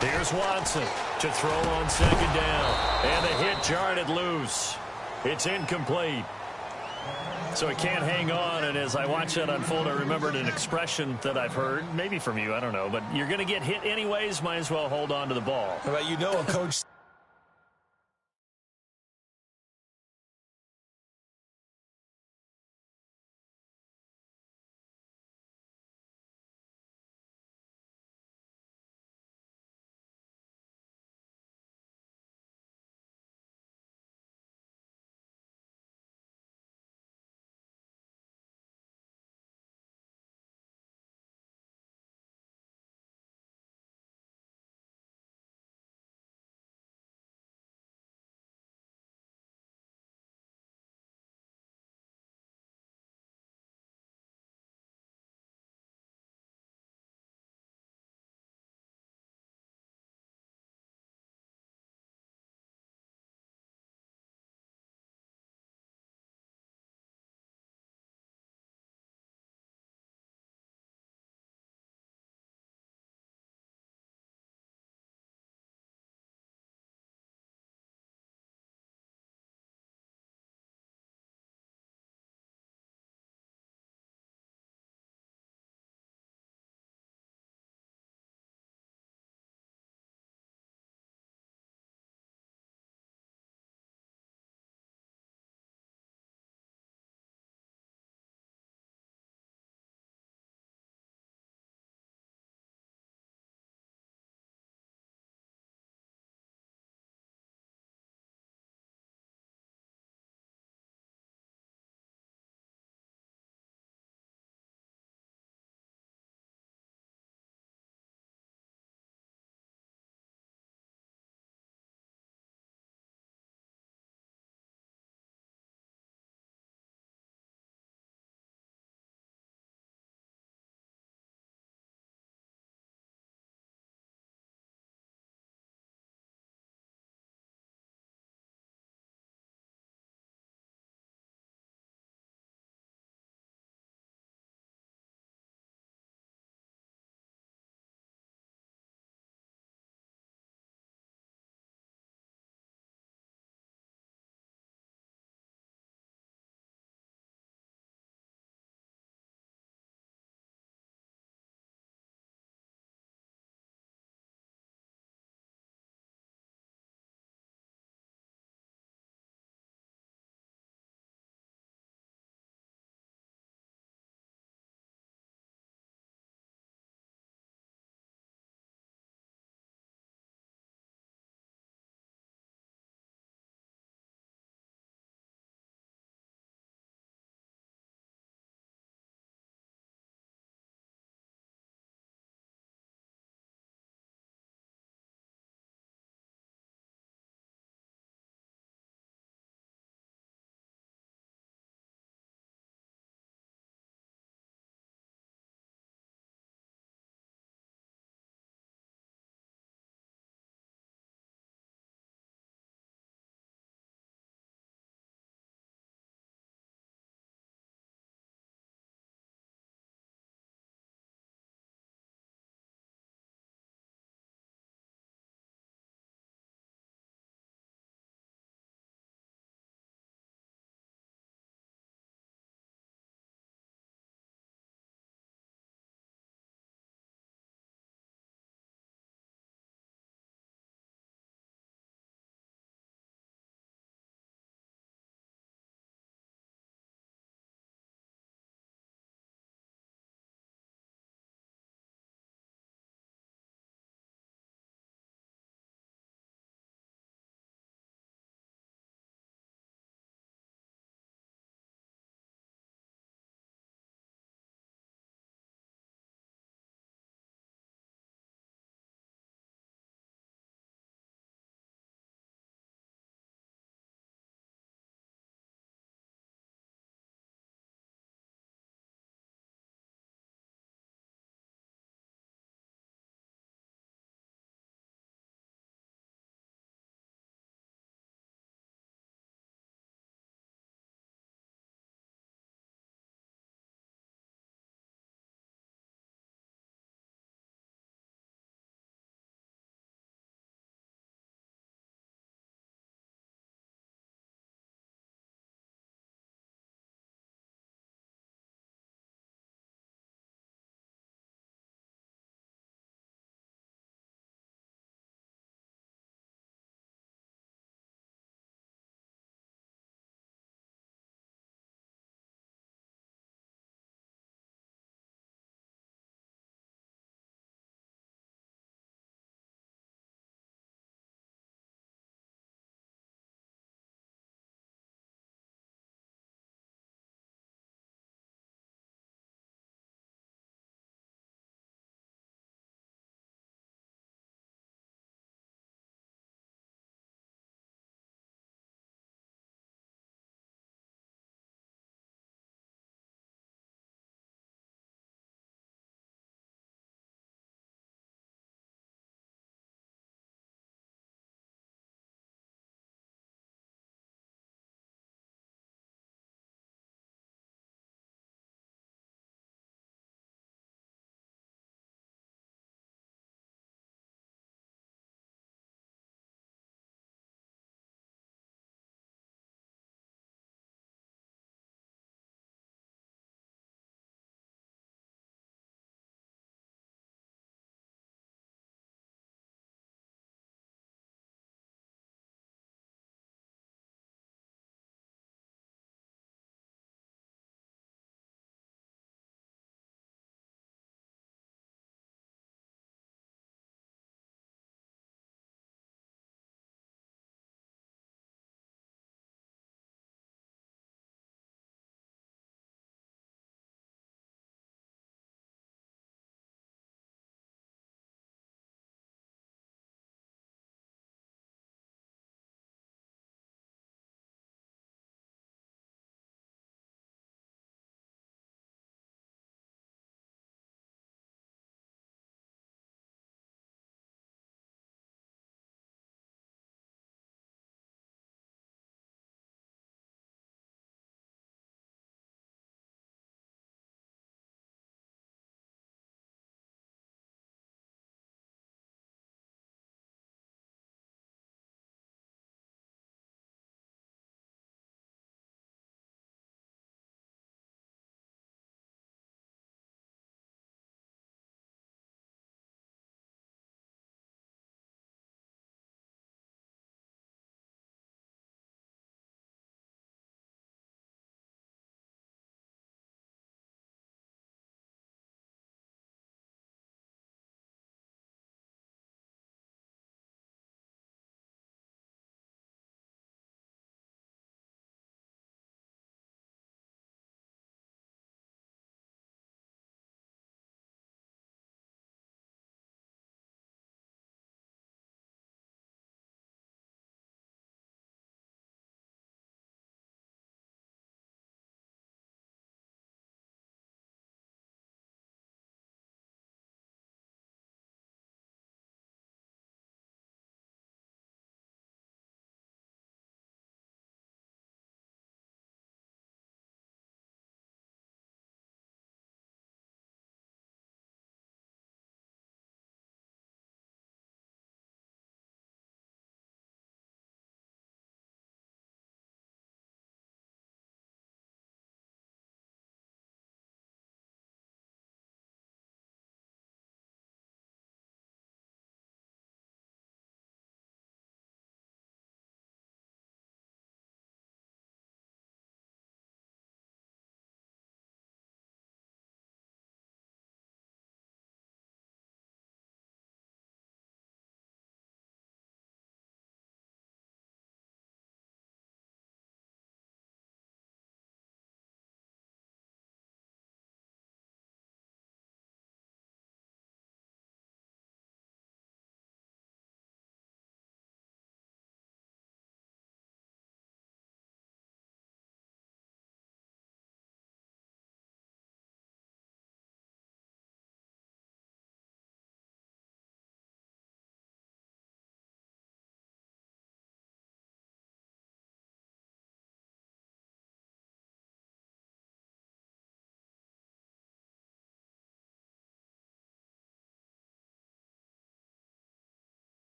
Here's Watson to throw on second down. And the hit jarred it loose. It's incomplete. So he can't hang on, and as I watch that unfold, I remembered an expression that I've heard, maybe from you, I don't know, but you're going to get hit anyways, might as well hold on to the ball. Well, you know a coach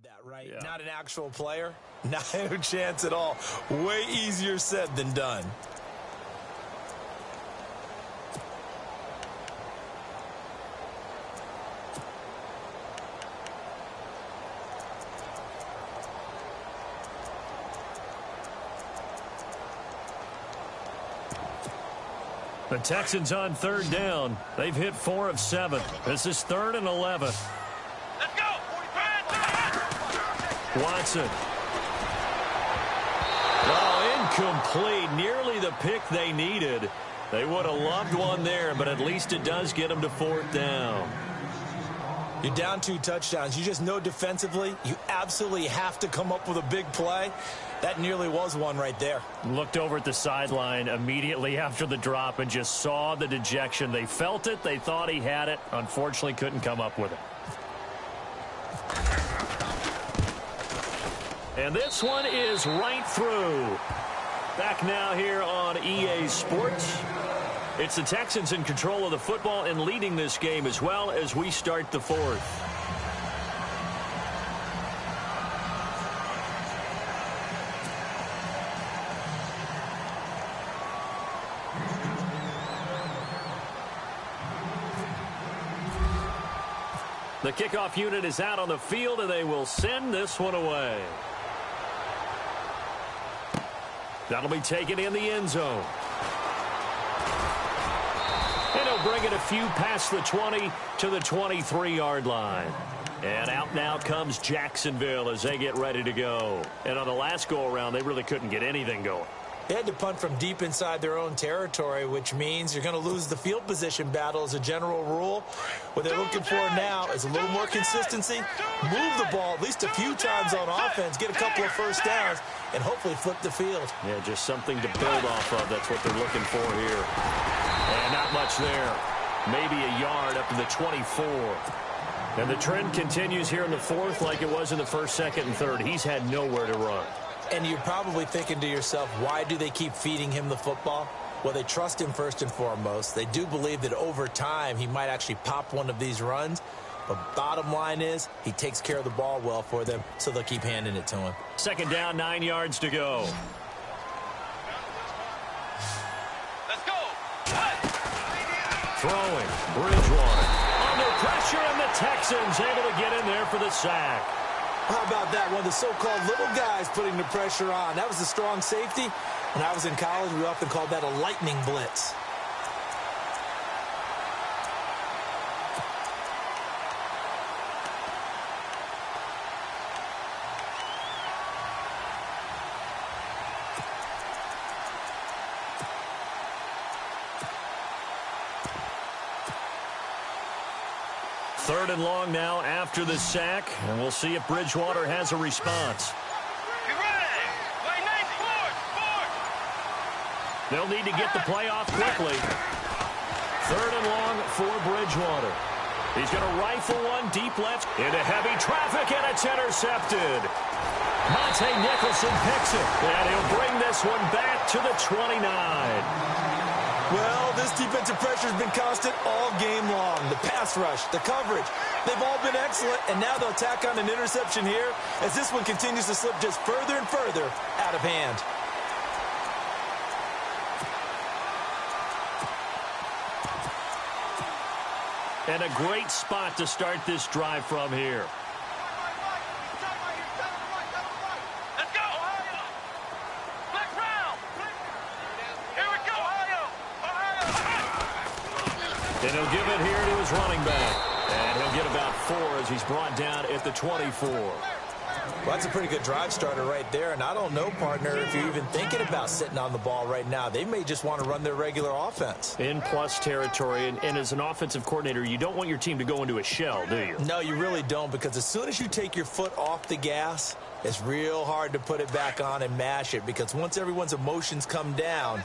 That right? Yeah. Not an actual player? Not a chance at all. Way easier said than done. The Texans on third down. They've hit 4 of 7. This is 3rd and 11. Let's go! Watson. Oh, incomplete. Nearly the pick they needed. They would have loved one there, but at least it does get them to 4th down. You're down 2 touchdowns. You just know defensively you absolutely have to come up with a big play. That nearly was one right there. Looked over at the sideline immediately after the drop and just saw the dejection. They felt it. They thought he had it. Unfortunately, couldn't come up with it. And this one is right through. Back now here on EA Sports. It's the Texans in control of the football and leading this game as well as we start the 4th. The kickoff unit is out on the field, and they will send this one away. That'll be taken in the end zone. And he'll bring it a few past the 20 to the 23-yard line. And out now comes Jacksonville as they get ready to go. And on the last go-around, they really couldn't get anything going. They had to punt from deep inside their own territory, which means you're going to lose the field position battle as a general rule. What they're looking for now is a little more consistency, move the ball at least a few times on offense, get a couple of first downs, and hopefully flip the field. Yeah, just something to build off of. That's what they're looking for here. And not much there. Maybe a yard up to the 24. And the trend continues here in the 4th like it was in the 1st, 2nd, and 3rd. He's had nowhere to run. And you're probably thinking to yourself, why do they keep feeding him the football? Well, they trust him first and foremost. They do believe that over time he might actually pop one of these runs. But bottom line is he takes care of the ball well for them, so they'll keep handing it to him. 2nd down, 9 yards to go. Let's go! Throwing. Bridgewater. Under pressure, and the Texans able to get in there for the sack. How about that? One of the so-called little guys putting the pressure on. That was a strong safety. When I was in college, we often called that a lightning blitz. Third and long now after the sack, and we'll see if Bridgewater has a response. Get ready! Play nice, forward! They'll need to get the play off quickly. Third and long for Bridgewater. He's going to rifle one deep left into heavy traffic, and it's intercepted. Monte Nicholson picks it, and he'll bring this one back to the 29. Well, this defensive pressure has been constant all game long. The pass rush, the coverage, they've all been excellent, and now they'll tack on an interception here as this one continues to slip just further and further out of hand. And a great spot to start this drive from here. Let's go! Flex round! Here we go! And he'll give it here to his running back. And he'll get about 4 as he's brought down at the 24. Well, that's a pretty good drive starter right there. And I don't know, partner, if you're even thinking about sitting on the ball right now. They may just want to run their regular offense. In plus territory. And as an offensive coordinator, you don't want your team to go into a shell, do you? No, you really don't, because as soon as you take your foot off the gas, it's real hard to put it back on and mash it, because once everyone's emotions come down,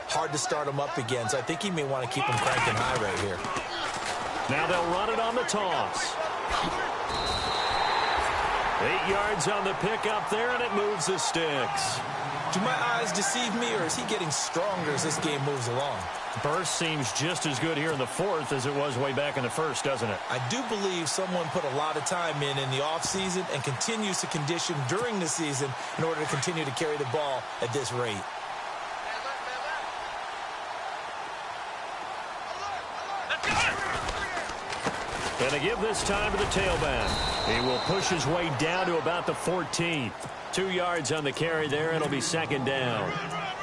hard to start them up again. So I think he may want to keep them cranking high right here. Now they'll run it on the toss. 8 yards on the pickup there, and it moves the sticks. Do my eyes deceive me, or is he getting stronger as this game moves along? Burst seems just as good here in the fourth as it was way back in the first, doesn't it? I do believe someone put a lot of time in the offseason and continues to condition during the season in order to continue to carry the ball at this rate. And they give this time to the tailback. He will push his way down to about the 14th. 2 yards on the carry there. It'll be second down.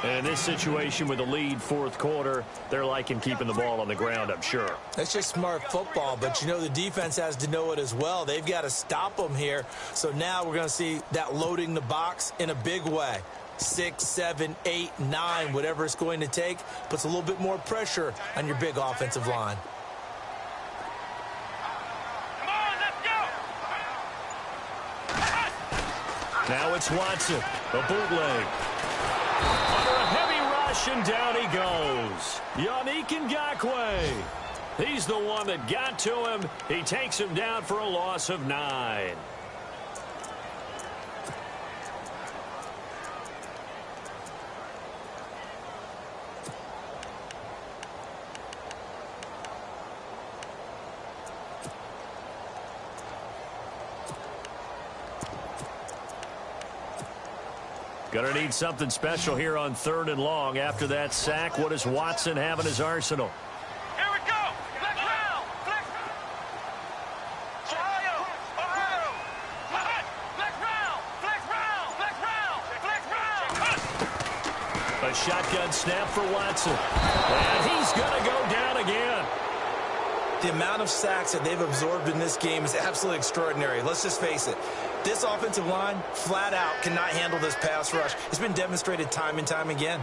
And in this situation with the lead fourth quarter, they're liking keeping the ball on the ground, I'm sure. That's just smart football, but you know the defense has to know it as well. They've got to stop them here. So now we're going to see that loading the box in a big way. 6, 7, 8, 9, whatever it's going to take, puts a little bit more pressure on your big offensive line. Now it's Watson, a bootleg. Under a heavy rush, and down he goes. Yannick Ngakoue. He's the one that got to him. He takes him down for a loss of 9. Gonna need something special here on 3rd and long. After that sack, what does Watson have in his arsenal? Here we go. Flex round. Flex. Ohio. Ohio. Flex round. Flex round. Flex round. Flex round. A shotgun snap for Watson. And he's gonna go down again. The amount of sacks that they've absorbed in this game is absolutely extraordinary. Let's just face it. This offensive line, flat out, cannot handle this pass rush. It's been demonstrated time and time again.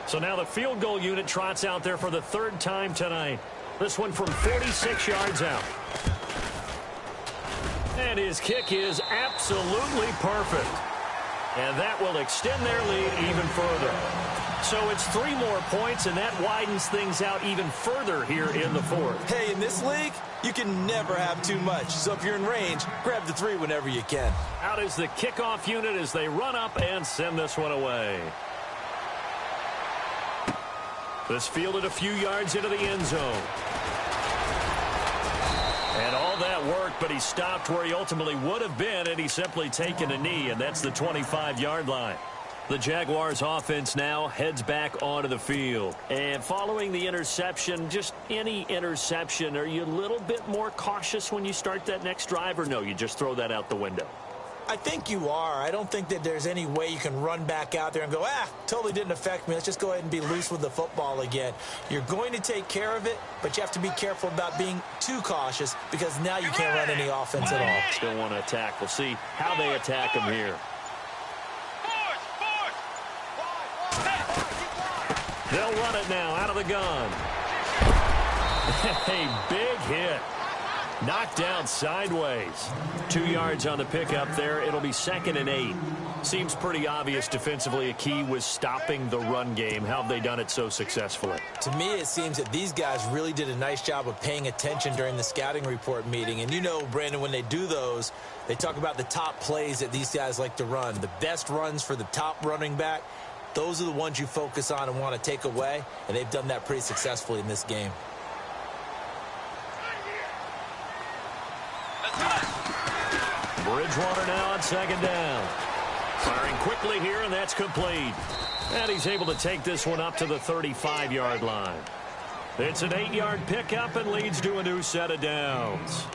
So now the field goal unit trots out there for the 3rd time tonight. This one from 46 yards out. And his kick is absolutely perfect. And that will extend their lead even further. So it's 3 more points, and that widens things out even further here in the 4th. Hey, in this league, you can never have too much. So if you're in range, grab the 3 whenever you can. Out is the kickoff unit as they run up and send this one away. This fielded a few yards into the end zone. And all that worked, but he stopped where he ultimately would have been, and he's simply taken a knee, and that's the 25-yard line. The Jaguars offense now heads back onto the field. And following the interception, just any interception, are you a little bit more cautious when you start that next drive, or no, you just throw that out the window? I think you are. I don't think that there's any way you can run back out there and go, totally didn't affect me. Let's just go ahead and be loose with the football again. You're going to take care of it, but you have to be careful about being too cautious because now you can't run any offense at all. Still want to attack. We'll see how they attack him here. They'll run it now out of the gun. A big hit. Knocked down sideways. 2 yards on the pickup there. It'll be 2nd and 8. Seems pretty obvious defensively a key was stopping the run game. How have they done it so successfully? To me, it seems that these guys really did a nice job of paying attention during the scouting report meeting. And you know, Brandon, when they do those, they talk about the top plays that these guys like to run. The best runs for the top running back. Those are the ones you focus on and want to take away. And they've done that pretty successfully in this game. Bridgewater now on 2nd down. Firing quickly here, and that's complete. And he's able to take this one up to the 35-yard line. It's an 8-yard pickup and leads to a new set of downs.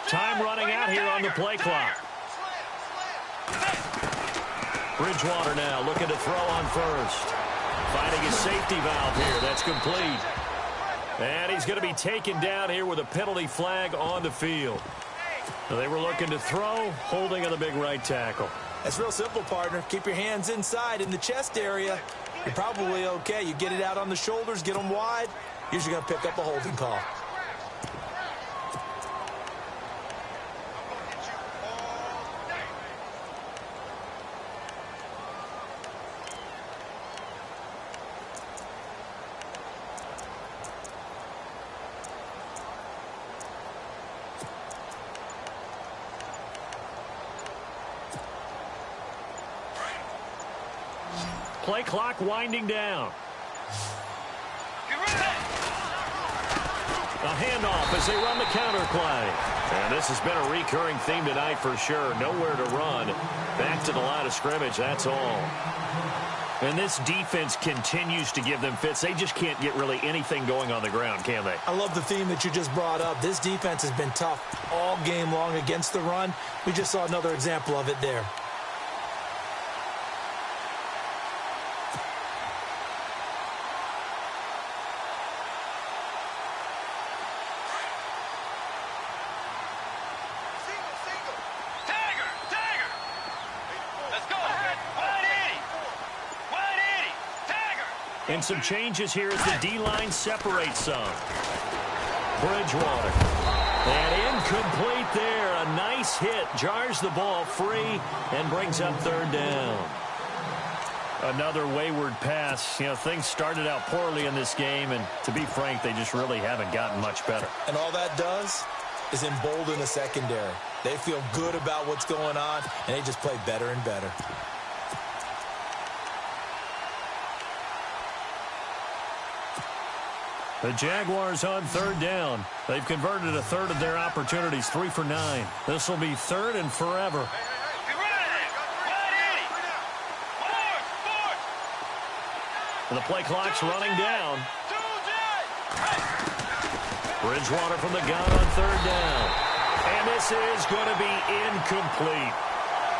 Time running out here on the play clock. Bridgewater now looking to throw on first. Finding his safety valve here. That's complete. And he's going to be taken down here with a penalty flag on the field. So they were looking to throw, holding on the big right tackle. That's real simple, partner. Keep your hands inside in the chest area. You're probably okay. You get it out on the shoulders, get them wide. Usually going to pick up a holding call. Play clock winding down. A handoff as they run the counter play. And this has been a recurring theme tonight for sure. Nowhere to run. Back to the line of scrimmage, that's all. And this defense continues to give them fits. They just can't get really anything going on the ground, can they? I love the theme that you just brought up. This defense has been tough all game long against the run. We just saw another example of it there. And some changes here as the D-line separates some. Bridgewater. And incomplete there. A nice hit. Jars the ball free and brings up third down. Another wayward pass. You know, things started out poorly in this game, and to be frank, they just really haven't gotten much better. And all that does is embolden the secondary. They feel good about what's going on, and they just play better and better. The Jaguars on third down. They've converted a third of their opportunities, 3 for 9. This will be third and forever. The play clock's running down. Bridgewater from the gun on third down. And this is going to be incomplete.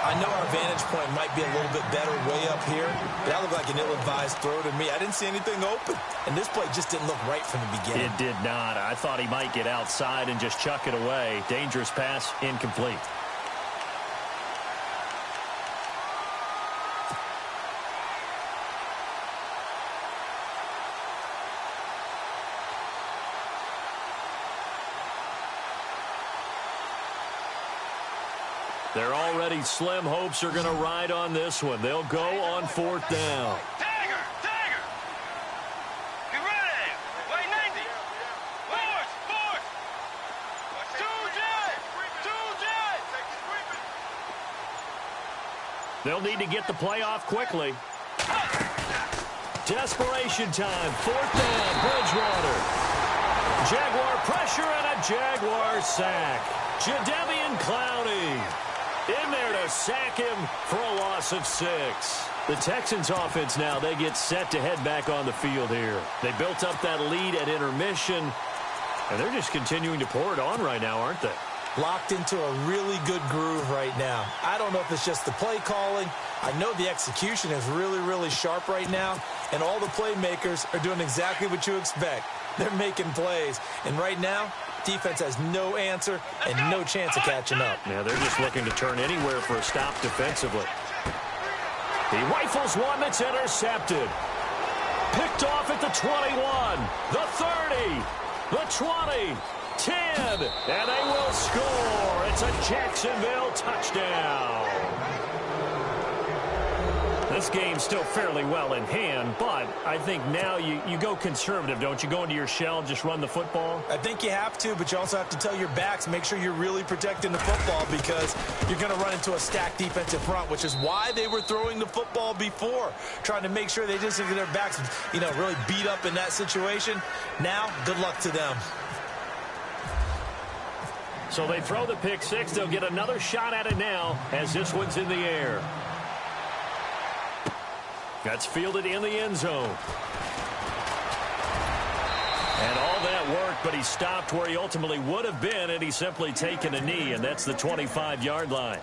I know our vantage point might be a little bit better way up here, but that looked like an ill-advised throw to me. I didn't see anything open, and this play just didn't look right from the beginning. It did not. I thought he might get outside and just chuck it away. Dangerous pass, incomplete. Their already slim hopes are going to ride on this one. They'll go on fourth down. Tiger! Get ready! Wait, 90! Force! 2 J! They'll need to get the play off quickly. Desperation time. Fourth down. Bridgewater. Jaguar pressure and a Jaguar sack. Jadeveon Clowney in there to sack him for a loss of 6. The Texans offense now, they get set to head back on the field here. They built up that lead at intermission, and they're just continuing to pour it on right now, aren't they? Locked into a really good groove right now. I don't know if it's just the play calling. I know the execution is really, really sharp right now, and all the playmakers are doing exactly what you expect. They're making plays, and right now, defense has no answer and no chance of catching up. Yeah, they're just looking to turn anywhere for a stop defensively. He rifles one that's intercepted. Picked off at the 21, the 30, the 20, 10, and they will score. It's a Jacksonville touchdown. This game's still fairly well in hand, but I think now you go conservative, don't you? Go into your shell and just run the football? I think you have to, but you also have to tell your backs, make sure you're really protecting the football because you're going to run into a stacked defensive front, which is why they were throwing the football before, trying to make sure they just get their backs, really beat up in that situation. Now, good luck to them. So they throw the pick six. They'll get another shot at it now as this one's in the air. That's fielded in the end zone. And all that worked, but he stopped where he ultimately would have been, and he's simply taken a knee, and that's the 25-yard line.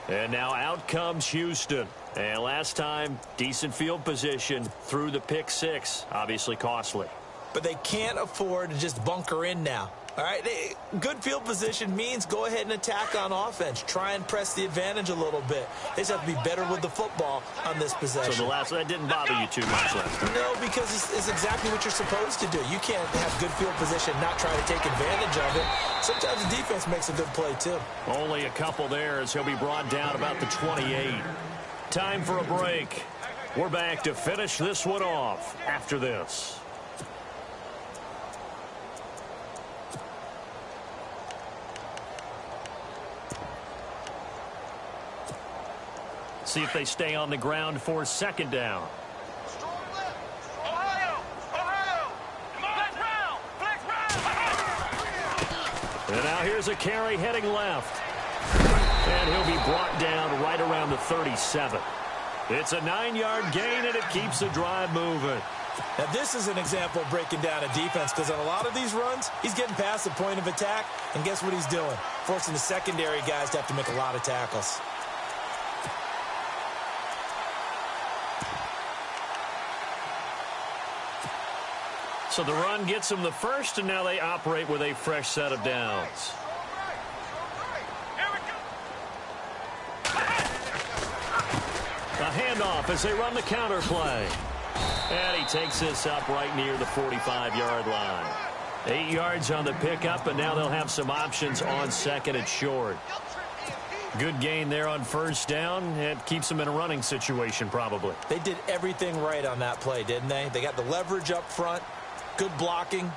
And now out comes Houston. And last time, decent field position through the pick six. Obviously costly. But they can't afford to just bunker in now. All right, good field position means go ahead and attack on offense. Try and press the advantage a little bit. They just have to be better with the football on this possession. So that didn't bother you too much last time? No, because it's exactly what you're supposed to do. You can't have good field position, not try to take advantage of it. Sometimes the defense makes a good play, too. Only a couple there as he'll be brought down about the 28. Time for a break. We're back to finish this one off after this. See if they stay on the ground for second down. And now here's a carry heading left. And he'll be brought down right around the 37. It's a 9-yard gain, and it keeps the drive moving. Now, this is an example of breaking down a defense, because on a lot of these runs, he's getting past the point of attack, and guess what he's doing? Forcing the secondary guys to have to make a lot of tackles. So the run gets them the first, and now they operate with a fresh set of downs. A handoff as they run the counter play. And he takes this up right near the 45-yard line. 8 yards on the pickup, and now they'll have some options on second and short. Good gain there on first down. It keeps them in a running situation probably. They did everything right on that play, didn't they? They got the leverage up front, good blocking,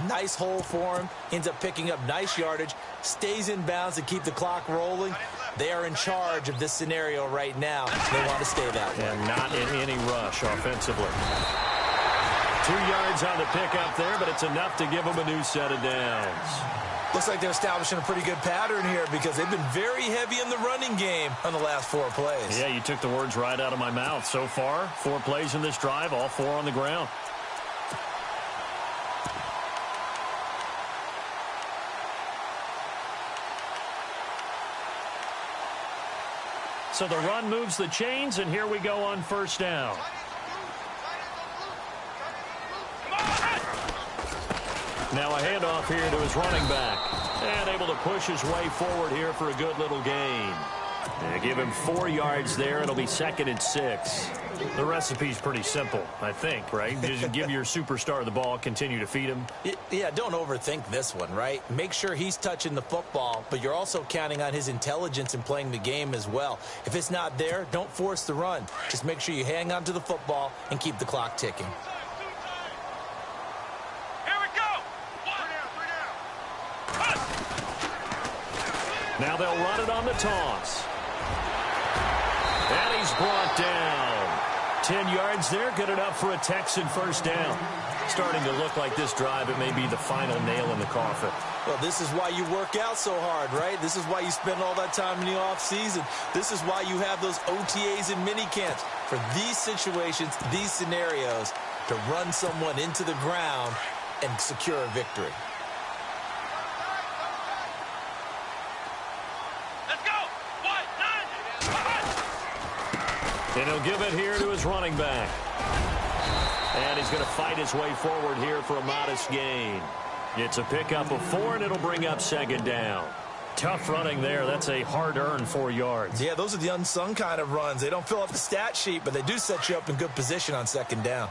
nice hole for him, ends up picking up nice yardage, stays in bounds to keep the clock rolling. They are in charge of this scenario right now. They want to stay that way. And not in any rush offensively. 2 yards on the pickup there, but it's enough to give them a new set of downs. Looks like they're establishing a pretty good pattern here, because they've been very heavy in the running game on the last 4 plays. Yeah, you took the words right out of my mouth. So far, 4 plays in this drive, all 4 on the ground. So the run moves the chains, and here we go on first down. Now a handoff here to his running back. And able to push his way forward here for a good little gain. And give him 4 yards there. It'll be 2nd and 6. The recipe's pretty simple, I think, right? Just give your superstar the ball, continue to feed him. Yeah, don't overthink this one, right? Make sure he's touching the football, but you're also counting on his intelligence in playing the game as well. If it's not there, don't force the run. Just make sure you hang on to the football and keep the clock ticking. Here we go. 3 down. Now they'll run it on the toss. And he's brought down. 10 yards there, good enough for a Texan first down. Starting to look like this drive, it may be the final nail in the coffin. Well, this is why you work out so hard, right? This is why you spend all that time in the offseason. This is why you have those OTAs and mini camps. For these situations, these scenarios, to run someone into the ground and secure a victory. And he'll give it here to his running back. And he's going to fight his way forward here for a modest gain. It's a pickup of 4, and it'll bring up 2nd down. Tough running there. That's a hard-earned 4 yards. Yeah, those are the unsung kind of runs. They don't fill up the stat sheet, but they do set you up in good position on 2nd down.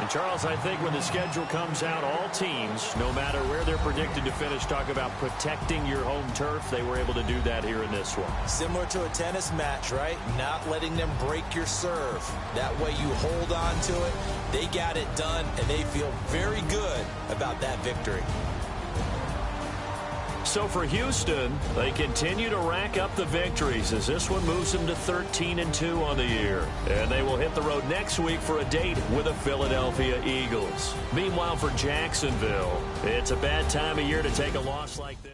Charles, I think when the schedule comes out, all teams, no matter where they're predicted to finish, talk about protecting your home turf. They were able to do that here in this one. Similar to a tennis match, right? Not letting them break your serve. That way you hold on to it. They got it done, and they feel very good about that victory. So for Houston, they continue to rack up the victories as this one moves them to 13-2 on the year. And they will hit the road next week for a date with the Philadelphia Eagles. Meanwhile, for Jacksonville, it's a bad time of year to take a loss like this.